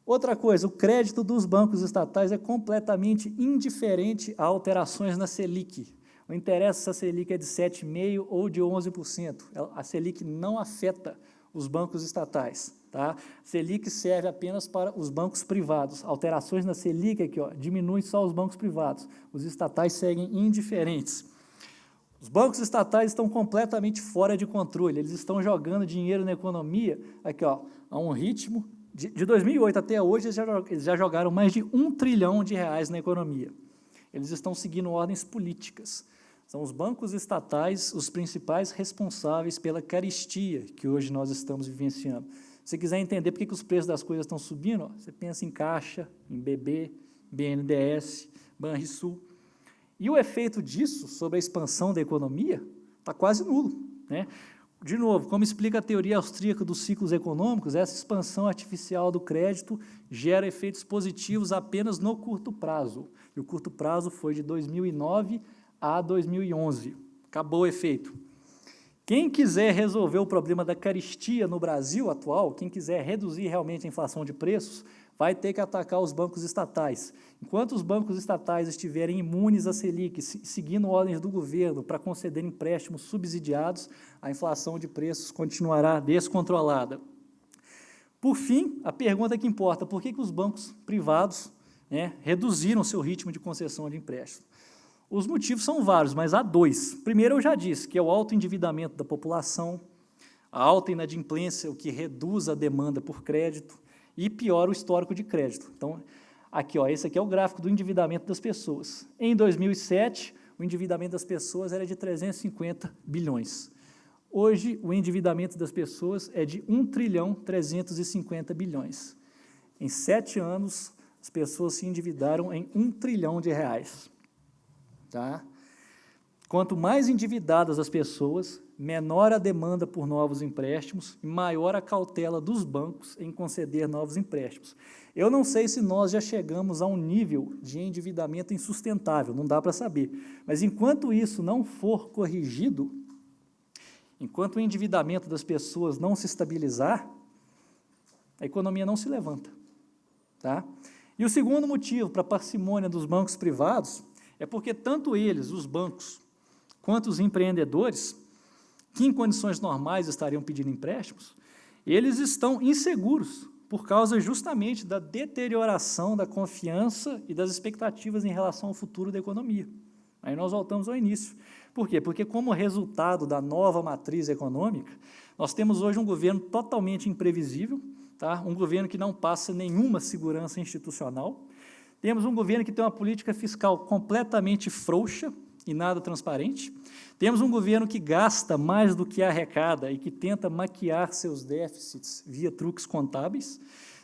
Outra coisa, o crédito dos bancos estatais é completamente indiferente a alterações na Selic. Não interessa se a Selic é de 7,5% ou de 11%. A Selic não afeta os bancos estatais, tá? A Selic serve apenas para os bancos privados. Alterações na Selic aqui, ó, diminuem só os bancos privados. Os estatais seguem indiferentes. Os bancos estatais estão completamente fora de controle. Eles estão jogando dinheiro na economia, aqui, ó, a um ritmo de 2008 até hoje, eles já jogaram mais de R$1 trilhão na economia. Eles estão seguindo ordens políticas. São os bancos estatais os principais responsáveis pela carestia que hoje nós estamos vivenciando. Se você quiser entender por que os preços das coisas estão subindo, ó, você pensa em Caixa, em BB, BNDES, Banrisul. E o efeito disso sobre a expansão da economia está quase nulo, né? De novo, como explica a teoria austríaca dos ciclos econômicos, essa expansão artificial do crédito gera efeitos positivos apenas no curto prazo. E o curto prazo foi de 2009 a 2011. Acabou o efeito. Quem quiser resolver o problema da carestia no Brasil atual, quem quiser reduzir realmente a inflação de preços, vai ter que atacar os bancos estatais. Enquanto os bancos estatais estiverem imunes à Selic, seguindo ordens do governo para conceder empréstimos subsidiados, a inflação de preços continuará descontrolada. Por fim, a pergunta que importa, por que os bancos privados reduziram seu ritmo de concessão de empréstimo? Os motivos são vários, mas há dois. Primeiro, eu já disse, que é o alto endividamento da população, a alta inadimplência, o que reduz a demanda por crédito, e piora o histórico de crédito. Então, aqui, esse aqui é o gráfico do endividamento das pessoas. Em 2007, o endividamento das pessoas era de 350 bilhões. Hoje, o endividamento das pessoas é de 1.350 bilhões. Em 7 anos, as pessoas se endividaram em 1 trilhão de reais. Tá? Quanto mais endividadas as pessoas, menor a demanda por novos empréstimos e maior a cautela dos bancos em conceder novos empréstimos. Eu não sei se nós já chegamos a um nível de endividamento insustentável, não dá para saber. Mas, enquanto isso não for corrigido, enquanto o endividamento das pessoas não se estabilizar, a economia não se levanta. Tá? E o segundo motivo para a parcimônia dos bancos privados é porque tanto eles, os bancos, quanto os empreendedores, que em condições normais estariam pedindo empréstimos, eles estão inseguros por causa justamente da deterioração da confiança e das expectativas em relação ao futuro da economia. Aí nós voltamos ao início. Por quê? Porque, como resultado da nova matriz econômica, nós temos hoje um governo totalmente imprevisível, tá? Um governo que não passa nenhuma segurança institucional, temos um governo que tem uma política fiscal completamente frouxa e nada transparente, temos um governo que gasta mais do que arrecada e que tenta maquiar seus déficits via truques contábeis,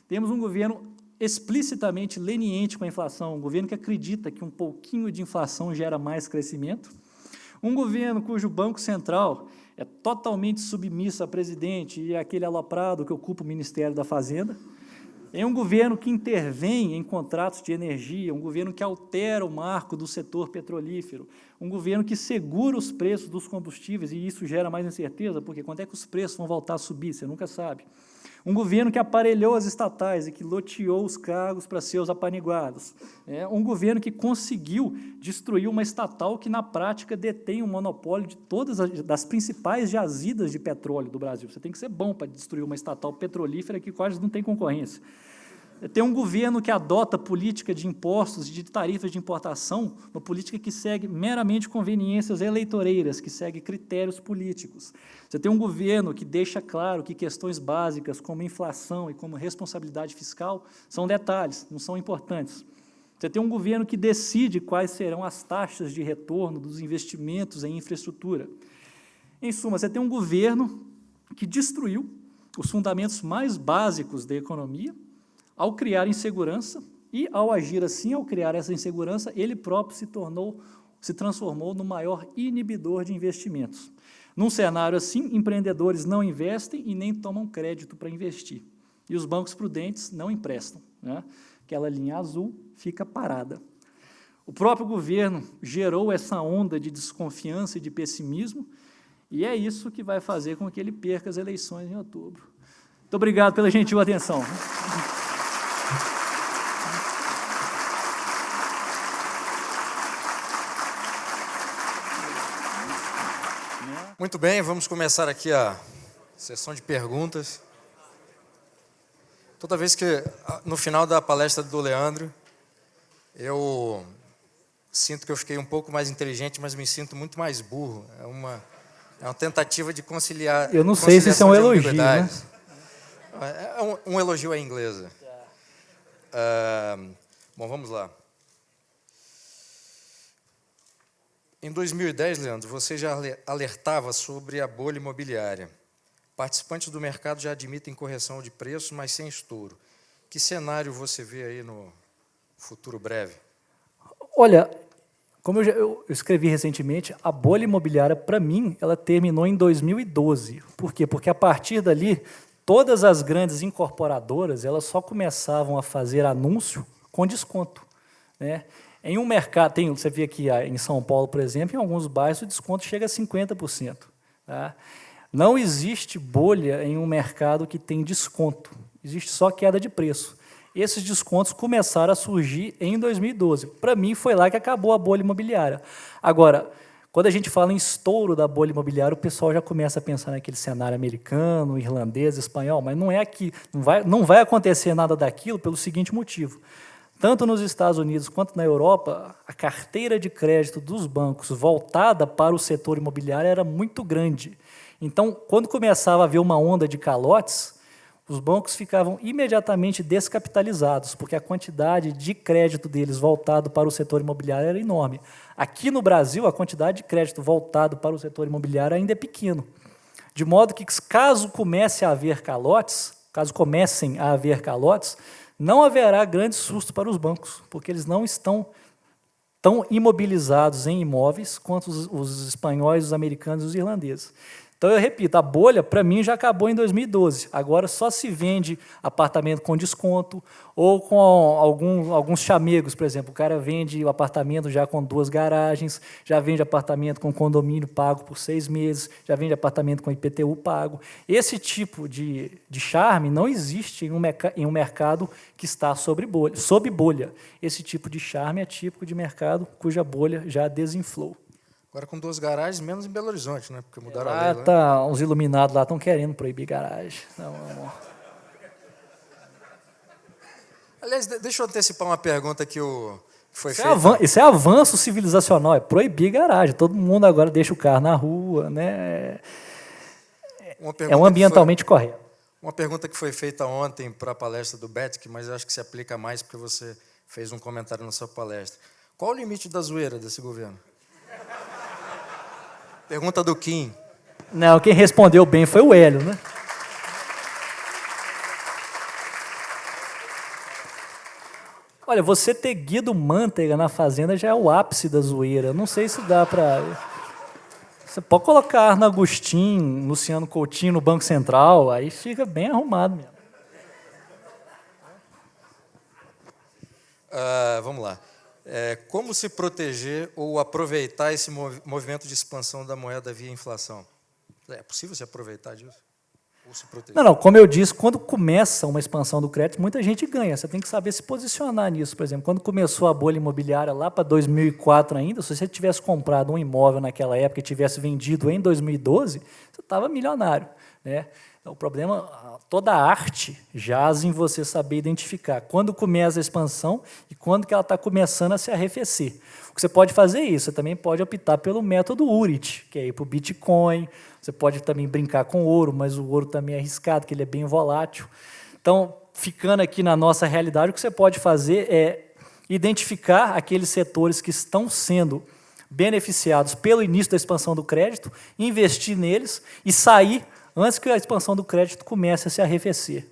temos um governo explicitamente leniente com a inflação, um governo que acredita que um pouquinho de inflação gera mais crescimento, um governo cujo Banco Central é totalmente submisso a presidente e aquele aloprado que ocupa o Ministério da Fazenda, é um governo que intervém em contratos de energia, um governo que altera o marco do setor petrolífero, um governo que segura os preços dos combustíveis, e isso gera mais incerteza, porque quando é que os preços vão voltar a subir, você nunca sabe. Um governo que aparelhou as estatais e que loteou os cargos para seus apaniguados. Um governo que conseguiu destruir uma estatal que, na prática, detém o monopólio de todas das principais jazidas de petróleo do Brasil. Você tem que ser bom para destruir uma estatal petrolífera que quase não tem concorrência. Tem um governo que adota política de impostos e de tarifas de importação, uma política que segue meramente conveniências eleitoreiras, que segue critérios políticos. Você tem um governo que deixa claro que questões básicas como inflação e como responsabilidade fiscal são detalhes, não são importantes. Você tem um governo que decide quais serão as taxas de retorno dos investimentos em infraestrutura. Em suma, você tem um governo que destruiu os fundamentos mais básicos da economia, ao criar insegurança, e ao agir assim, ao criar essa insegurança, ele próprio se transformou no maior inibidor de investimentos. Num cenário assim, empreendedores não investem e nem tomam crédito para investir. E os bancos prudentes não emprestam. Aquela linha azul fica parada. O próprio governo gerou essa onda de desconfiança e de pessimismo, e é isso que vai fazer com que ele perca as eleições em outubro. Muito obrigado pela gentil atenção. Muito bem, vamos começar aqui a sessão de perguntas. Toda vez que, no final da palestra do Leandro, eu sinto que eu fiquei um pouco mais inteligente, mas me sinto muito mais burro. É uma tentativa de conciliar. Eu não sei se isso é um elogio, né? É um elogio à inglesa. Bom, vamos lá. Em 2010, Leandro, você já alertava sobre a bolha imobiliária. Participantes do mercado já admitem correção de preços, mas sem estouro. Que cenário você vê aí no futuro breve? Olha, como eu escrevi recentemente, a bolha imobiliária, para mim, ela terminou em 2012. Por quê? Porque, a partir dali, todas as grandes incorporadoras elas só começavam a fazer anúncio com desconto. Em um mercado, você vê aqui em São Paulo, por exemplo, em alguns bairros o desconto chega a 50%. Tá? Não existe bolha em um mercado que tem desconto, existe só queda de preço. Esses descontos começaram a surgir em 2012. Para mim, foi lá que acabou a bolha imobiliária. Agora, quando a gente fala em estouro da bolha imobiliária, o pessoal já começa a pensar naquele cenário americano, irlandês, espanhol, mas não é aqui. Não vai acontecer nada daquilo pelo seguinte motivo. Tanto nos Estados Unidos quanto na Europa, a carteira de crédito dos bancos voltada para o setor imobiliário era muito grande. Então, quando começava a haver uma onda de calotes, os bancos ficavam imediatamente descapitalizados, porque a quantidade de crédito deles voltado para o setor imobiliário era enorme. Aqui no Brasil, a quantidade de crédito voltado para o setor imobiliário ainda é pequeno. De modo que, caso comecem a haver calotes, não haverá grande susto para os bancos, porque eles não estão tão imobilizados em imóveis quanto os espanhóis, os americanos e os irlandeses. Então, eu repito, a bolha, para mim, já acabou em 2012. Agora, só se vende apartamento com desconto ou com alguns chamegos, por exemplo. O cara vende o apartamento já com 2 garagens, já vende apartamento com condomínio pago por 6 meses, já vende apartamento com IPTU pago. Esse tipo de charme não existe em um mercado que está sob bolha. Esse tipo de charme é típico de mercado cuja bolha já desinflou. Agora com 2 garagens, menos em Belo Horizonte, né? Porque mudaram a lei lá. Os iluminados lá estão querendo proibir garagem. Não. Aliás, deixa eu antecipar uma pergunta que foi feita. Isso é avanço civilizacional, é proibir garagem. Todo mundo agora deixa o carro na rua, né? É ambientalmente correto. Uma pergunta que foi feita ontem para a palestra do Betic, mas eu acho que se aplica mais porque você fez um comentário na sua palestra. Qual o limite da zoeira desse governo? Pergunta do Kim. Não, quem respondeu bem foi o Hélio, né? Olha, você ter Guido Mantega na Fazenda já é o ápice da zoeira. Não sei se dá para... Você pode colocar Arno Agostinho, Luciano Coutinho no Banco Central, aí fica bem arrumado mesmo. Vamos lá. Como se proteger ou aproveitar esse movimento de expansão da moeda via inflação? É possível se aproveitar disso? Ou se proteger? Não, como eu disse, quando começa uma expansão do crédito, muita gente ganha. Você tem que saber se posicionar nisso. Por exemplo, quando começou a bolha imobiliária lá para 2004 ainda, se você tivesse comprado um imóvel naquela época e tivesse vendido em 2012, você estava milionário, né? Então, o problema, toda a arte jaz em você saber identificar quando começa a expansão e quando que ela está começando a se arrefecer. O que você pode fazer é isso, você também pode optar pelo método URIT, que é ir para o Bitcoin, você pode também brincar com ouro, mas o ouro também é arriscado, porque ele é bem volátil. Então, ficando aqui na nossa realidade, o que você pode fazer é identificar aqueles setores que estão sendo beneficiados pelo início da expansão do crédito, investir neles e sair antes que a expansão do crédito comece a se arrefecer.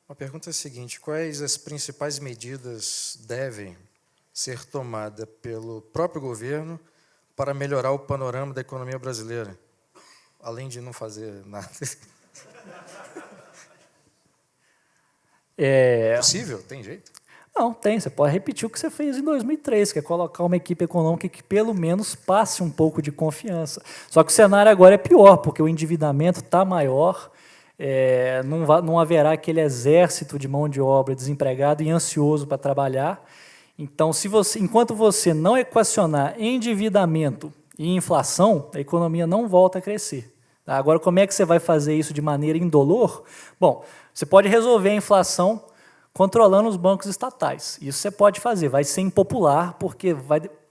A pergunta é a seguinte: quais as principais medidas devem ser tomadas pelo próprio governo para melhorar o panorama da economia brasileira, além de não fazer nada? É possível? Tem jeito? Não, tem. Você pode repetir o que você fez em 2003, que é colocar uma equipe econômica que pelo menos passe um pouco de confiança. Só que o cenário agora é pior, porque o endividamento está maior, não haverá aquele exército de mão de obra desempregado e ansioso para trabalhar. Então, enquanto você não equacionar endividamento e inflação, a economia não volta a crescer. Tá? Agora, como é que você vai fazer isso de maneira indolor? Bom, você pode resolver a inflação controlando os bancos estatais. Isso você pode fazer, vai ser impopular, porque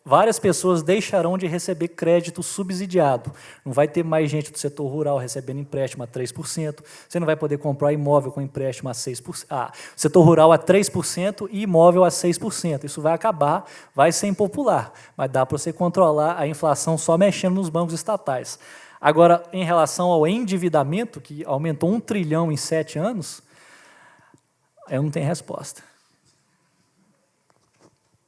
várias pessoas deixarão de receber crédito subsidiado. Não vai ter mais gente do setor rural recebendo empréstimo a 3%, você não vai poder comprar imóvel com empréstimo a 6%. Setor rural a 3% e imóvel a 6%. Isso vai acabar, vai ser impopular, mas dá para você controlar a inflação só mexendo nos bancos estatais. Agora, em relação ao endividamento, que aumentou 1 trilhão em 7 anos, eu não tenho resposta.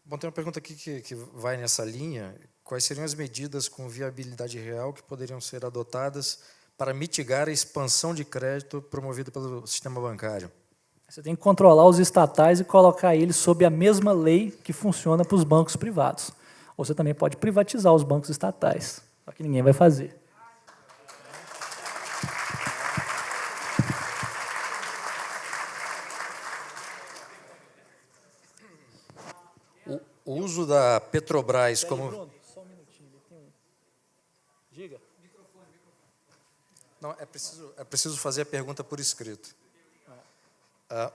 Bom, tem uma pergunta aqui que vai nessa linha. Quais seriam as medidas com viabilidade real que poderiam ser adotadas para mitigar a expansão de crédito promovida pelo sistema bancário? Você tem que controlar os estatais e colocar eles sob a mesma lei que funciona para os bancos privados. Ou você também pode privatizar os bancos estatais, só que ninguém vai fazer. O uso da Petrobras como... Bruno, só um minutinho. Diga. Não, é preciso fazer a pergunta por escrito.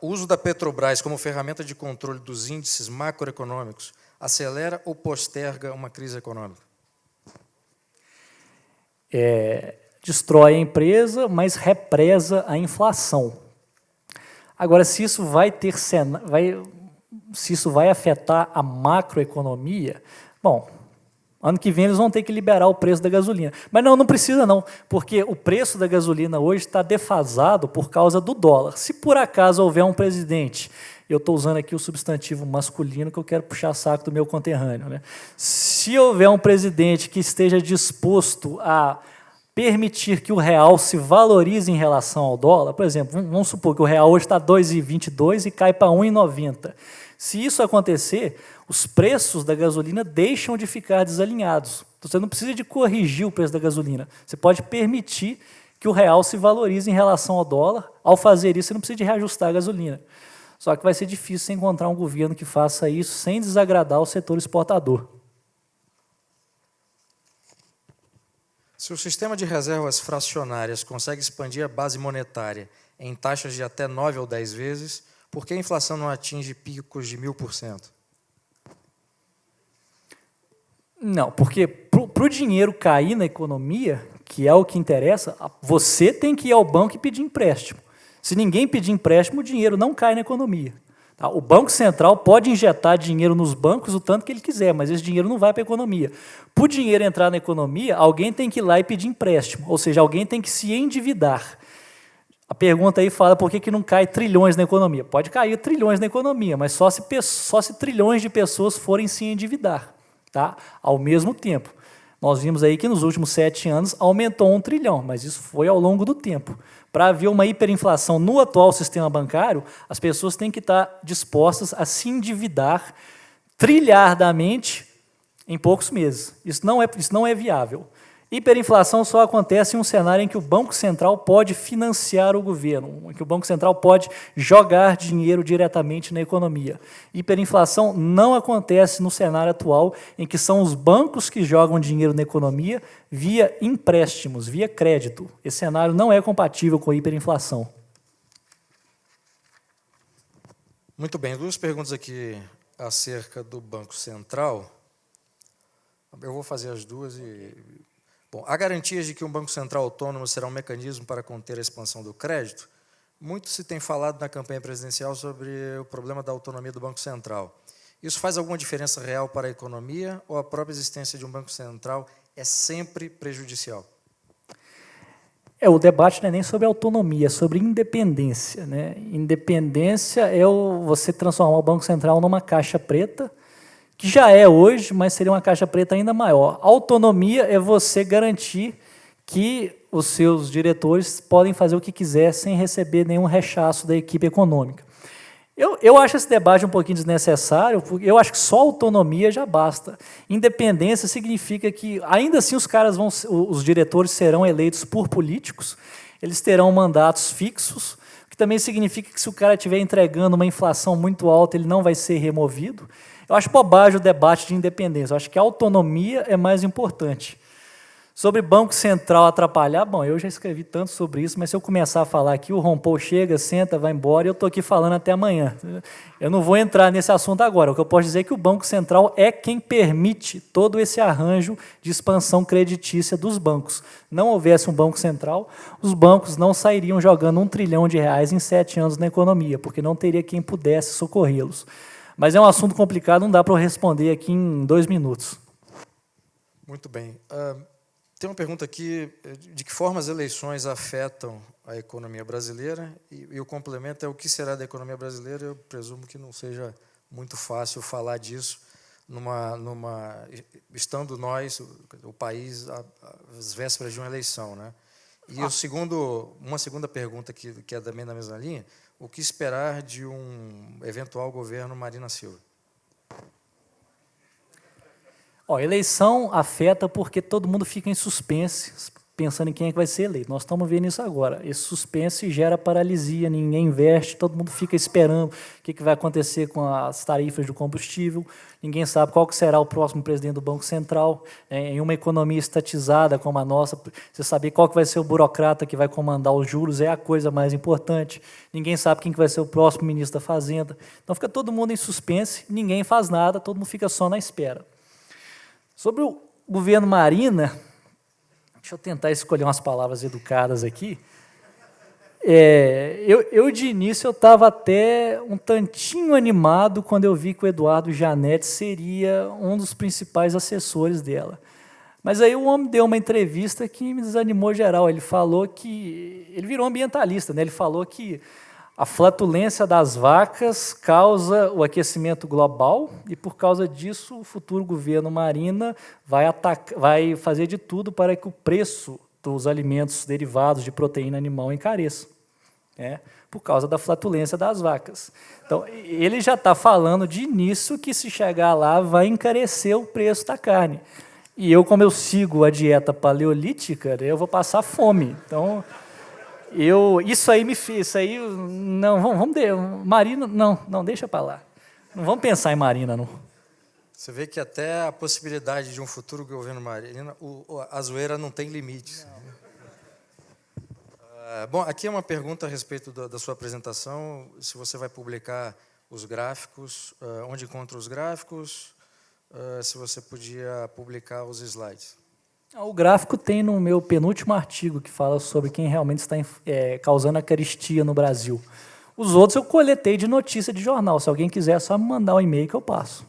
O uso da Petrobras como ferramenta de controle dos índices macroeconômicos acelera ou posterga uma crise econômica? Destrói a empresa, mas represa a inflação. Agora, se isso vai afetar a macroeconomia, bom, ano que vem eles vão ter que liberar o preço da gasolina. Mas não precisa não, porque o preço da gasolina hoje está defasado por causa do dólar. Se por acaso houver um presidente, eu estou usando aqui o substantivo masculino que eu quero puxar saco do meu conterrâneo, né? Se houver um presidente que esteja disposto a permitir que o real se valorize em relação ao dólar, por exemplo, vamos supor que o real hoje está 2,22 e cai para 1,90. Se isso acontecer, os preços da gasolina deixam de ficar desalinhados. Você não precisa de corrigir o preço da gasolina. Você pode permitir que o real se valorize em relação ao dólar. Ao fazer isso, você não precisa de reajustar a gasolina. Só que vai ser difícil você encontrar um governo que faça isso sem desagradar o setor exportador. Se o sistema de reservas fracionárias consegue expandir a base monetária em taxas de até 9 ou 10 vezes, por que a inflação não atinge picos de 1000%? Não, porque para o dinheiro cair na economia, que é o que interessa, você tem que ir ao banco e pedir empréstimo. Se ninguém pedir empréstimo, o dinheiro não cai na economia. Tá? O Banco Central pode injetar dinheiro nos bancos o tanto que ele quiser, mas esse dinheiro não vai para a economia. Para o dinheiro entrar na economia, alguém tem que ir lá e pedir empréstimo, ou seja, alguém tem que se endividar. A pergunta aí fala por que não cai trilhões na economia. Pode cair trilhões na economia, mas só se trilhões de pessoas forem se endividar, tá? Ao mesmo tempo. Nós vimos aí que nos últimos 7 anos aumentou 1 trilhão, mas isso foi ao longo do tempo. Para haver uma hiperinflação no atual sistema bancário, as pessoas têm que estar dispostas a se endividar trilhardamente em poucos meses. Isso não é viável. Hiperinflação só acontece em um cenário em que o Banco Central pode financiar o governo, em que o Banco Central pode jogar dinheiro diretamente na economia. Hiperinflação não acontece no cenário atual, em que são os bancos que jogam dinheiro na economia via empréstimos, via crédito. Esse cenário não é compatível com a hiperinflação. Muito bem, 2 perguntas aqui acerca do Banco Central. Eu vou fazer as 2 e... Bom, há garantias de que um Banco Central autônomo será um mecanismo para conter a expansão do crédito? Muito se tem falado na campanha presidencial sobre o problema da autonomia do Banco Central. Isso faz alguma diferença real para a economia ou a própria existência de um Banco Central é sempre prejudicial? O debate não é nem sobre autonomia, é sobre independência, né? Independência é você transformar o Banco Central numa caixa preta, que já é hoje, mas seria uma caixa preta ainda maior. Autonomia é você garantir que os seus diretores podem fazer o que quiser sem receber nenhum rechaço da equipe econômica. Eu acho esse debate um pouquinho desnecessário, porque eu acho que só autonomia já basta. Independência significa que, ainda assim, os diretores serão eleitos por políticos, eles terão mandatos fixos, o que também significa que, se o cara estiver entregando uma inflação muito alta, ele não vai ser removido. Eu acho bobagem o debate de independência. Eu acho que a autonomia é mais importante. Sobre Banco Central atrapalhar, bom, eu já escrevi tanto sobre isso, mas se eu começar a falar aqui, o Rompou chega, senta, vai embora, e eu estou aqui falando até amanhã. Eu não vou entrar nesse assunto agora. O que eu posso dizer é que o Banco Central é quem permite todo esse arranjo de expansão creditícia dos bancos. Não houvesse um Banco Central, os bancos não sairiam jogando R$1 trilhão em 7 anos na economia, porque não teria quem pudesse socorrê-los. Mas é um assunto complicado, não dá para eu responder aqui em 2 minutos. Muito bem. Tem uma pergunta aqui, de que forma as eleições afetam a economia brasileira? E o complemento é o que será da economia brasileira. Eu presumo que não seja muito fácil falar disso, estando nós, o país, às vésperas de uma eleição, né? E uma segunda pergunta, que é também na mesma linha, o que esperar de um eventual governo Marina Silva? Ó, eleição afeta porque todo mundo fica em suspense, pensando em quem é que vai ser eleito. Nós estamos vendo isso agora. Esse suspense gera paralisia, ninguém investe, todo mundo fica esperando o que vai acontecer com as tarifas do combustível, ninguém sabe qual que será o próximo presidente do Banco Central. Em uma economia estatizada como a nossa, você saber qual que vai ser o burocrata que vai comandar os juros é a coisa mais importante. Ninguém sabe quem que vai ser o próximo ministro da Fazenda. Então fica todo mundo em suspense, ninguém faz nada, todo mundo fica só na espera. Sobre o governo Marina, deixa eu tentar escolher umas palavras educadas aqui. Eu de início, eu estava até um tantinho animado quando eu vi que o Eduardo Janete seria um dos principais assessores dela. Mas aí o homem deu uma entrevista que me desanimou geral. Ele falou que... Ele virou ambientalista, né? Ele falou que a flatulência das vacas causa o aquecimento global e, por causa disso, o futuro governo Marina vai fazer de tudo para que o preço dos alimentos derivados de proteína animal encareça, né, por causa da flatulência das vacas. Então, ele já está falando de início que, se chegar lá, vai encarecer o preço da carne. E eu, como eu sigo a dieta paleolítica, eu vou passar fome. Então... isso aí me fez, isso aí, não, vamos Marina, não, deixa para lá. Não vamos pensar em Marina, não. Você vê que até a possibilidade de um futuro governo Marina, a zoeira não tem limites. Bom, aqui é uma pergunta a respeito da sua apresentação, se você vai publicar os gráficos, onde encontra os gráficos, se você podia publicar os slides. O gráfico tem no meu penúltimo artigo, que fala sobre quem realmente está causando a carestia no Brasil. Os outros eu coletei de notícia de jornal. Se alguém quiser, é só me mandar um e-mail que eu passo.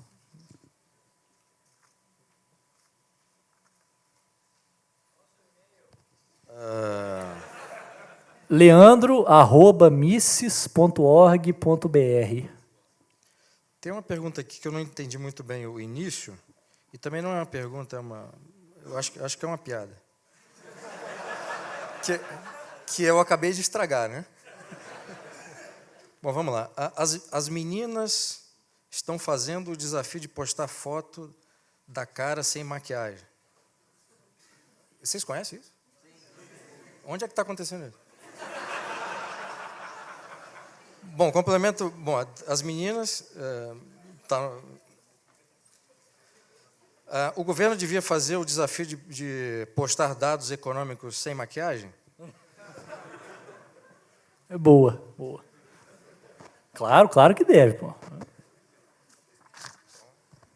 leandro@misses.org.br. Tem uma pergunta aqui que eu não entendi muito bem o início, e também não é uma pergunta, eu acho que é uma piada. Que eu acabei de estragar, né? Bom, vamos lá. As meninas estão fazendo o desafio de postar foto da cara sem maquiagem. Vocês conhecem isso? Onde é que está acontecendo isso? Bom, complemento. Bom, as meninas... o governo devia fazer o desafio de postar dados econômicos sem maquiagem? É boa. Claro que deve, pô.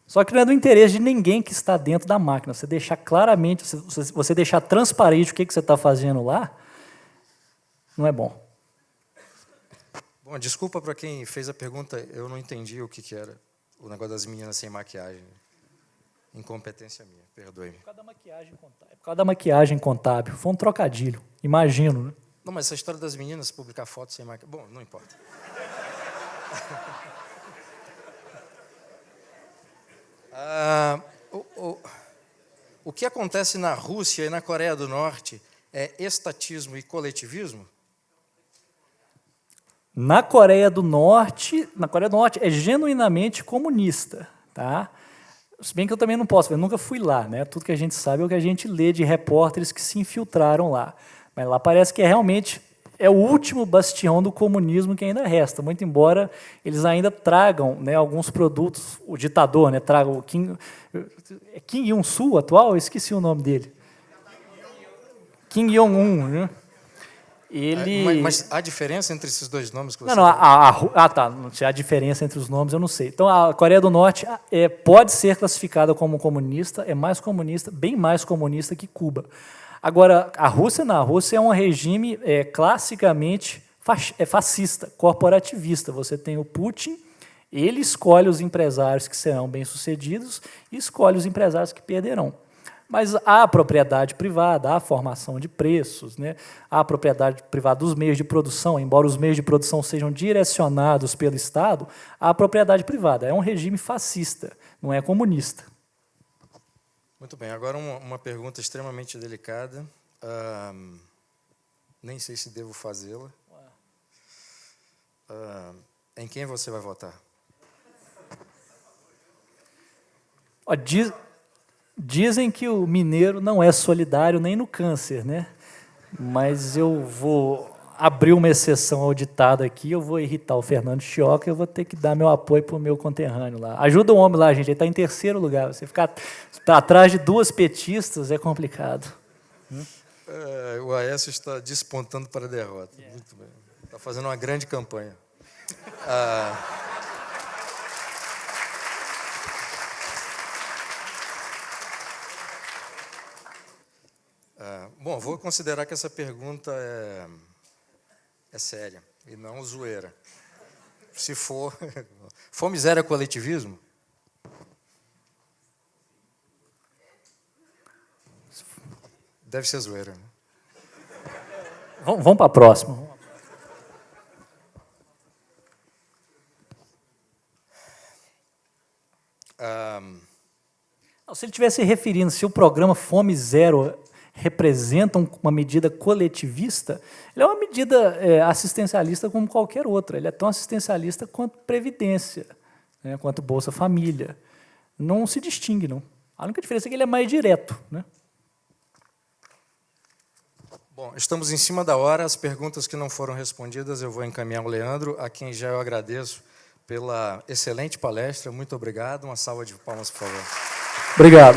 Só que não é do interesse de ninguém que está dentro da máquina. Você deixar claramente, você deixar transparente o que você está fazendo lá, não é bom. Bom, desculpa para quem fez a pergunta, eu não entendi o que era o negócio das meninas sem maquiagem. Incompetência minha, perdoe-me. Por causa da maquiagem contábil. Foi um trocadilho, imagino, né? Não, mas essa história das meninas publicar fotos sem maquiagem... Bom, não importa. O que acontece na Rússia e na Coreia do Norte é estatismo e coletivismo? Na Coreia do Norte é genuinamente comunista, tá? Se bem que eu também não posso, eu nunca fui lá, né? Tudo que a gente sabe é o que a gente lê de repórteres que se infiltraram lá. Mas lá parece que realmente é o último bastião do comunismo que ainda resta, muito embora eles ainda tragam, né, alguns produtos, o ditador, né, traga o Kim Il-sung atual, eu esqueci o nome dele. Kim Jong-un, né? Ele... Mas há diferença entre esses dois nomes que você tá. Se há diferença entre os nomes, eu não sei. Então, a Coreia do Norte pode ser classificada como comunista, é mais comunista, bem mais comunista que Cuba. Agora, a Rússia é um regime classicamente fascista, corporativista. Você tem o Putin, ele escolhe os empresários que serão bem-sucedidos e escolhe os empresários que perderão. Mas há a propriedade privada, há a formação de preços, né? Há a propriedade privada dos meios de produção, embora os meios de produção sejam direcionados pelo Estado, há a propriedade privada. É um regime fascista, não é comunista. Muito bem, agora uma pergunta extremamente delicada. Nem sei se devo fazê-la. Em quem você vai votar? Ó, dizem que o mineiro não é solidário nem no câncer, né? Mas eu vou abrir uma exceção ao ditado aqui, eu vou irritar o Fernando Chioca, eu vou ter que dar meu apoio para o meu conterrâneo lá. Ajuda o homem lá, gente, ele está em terceiro lugar. Você ficar atrás de duas petistas é complicado. O Aécio está despontando para a derrota. Muito bem. Está fazendo uma grande campanha. Bom, vou considerar que essa pergunta é séria e não zoeira. Se for... Fome zero é coletivismo? Deve ser zoeira, né? Vamos para a próxima. Se ele estivesse referindo se o programa Fome Zero representa uma medida coletivista, ele é uma medida assistencialista como qualquer outra. Ele é tão assistencialista quanto Previdência, né, quanto Bolsa Família. Não se distingue, não. A única diferença é que ele é mais direto, né? Bom, estamos em cima da hora. As perguntas que não foram respondidas eu vou encaminhar ao Leandro, a quem já eu agradeço pela excelente palestra. Muito obrigado. Uma salva de palmas, por favor. Obrigado.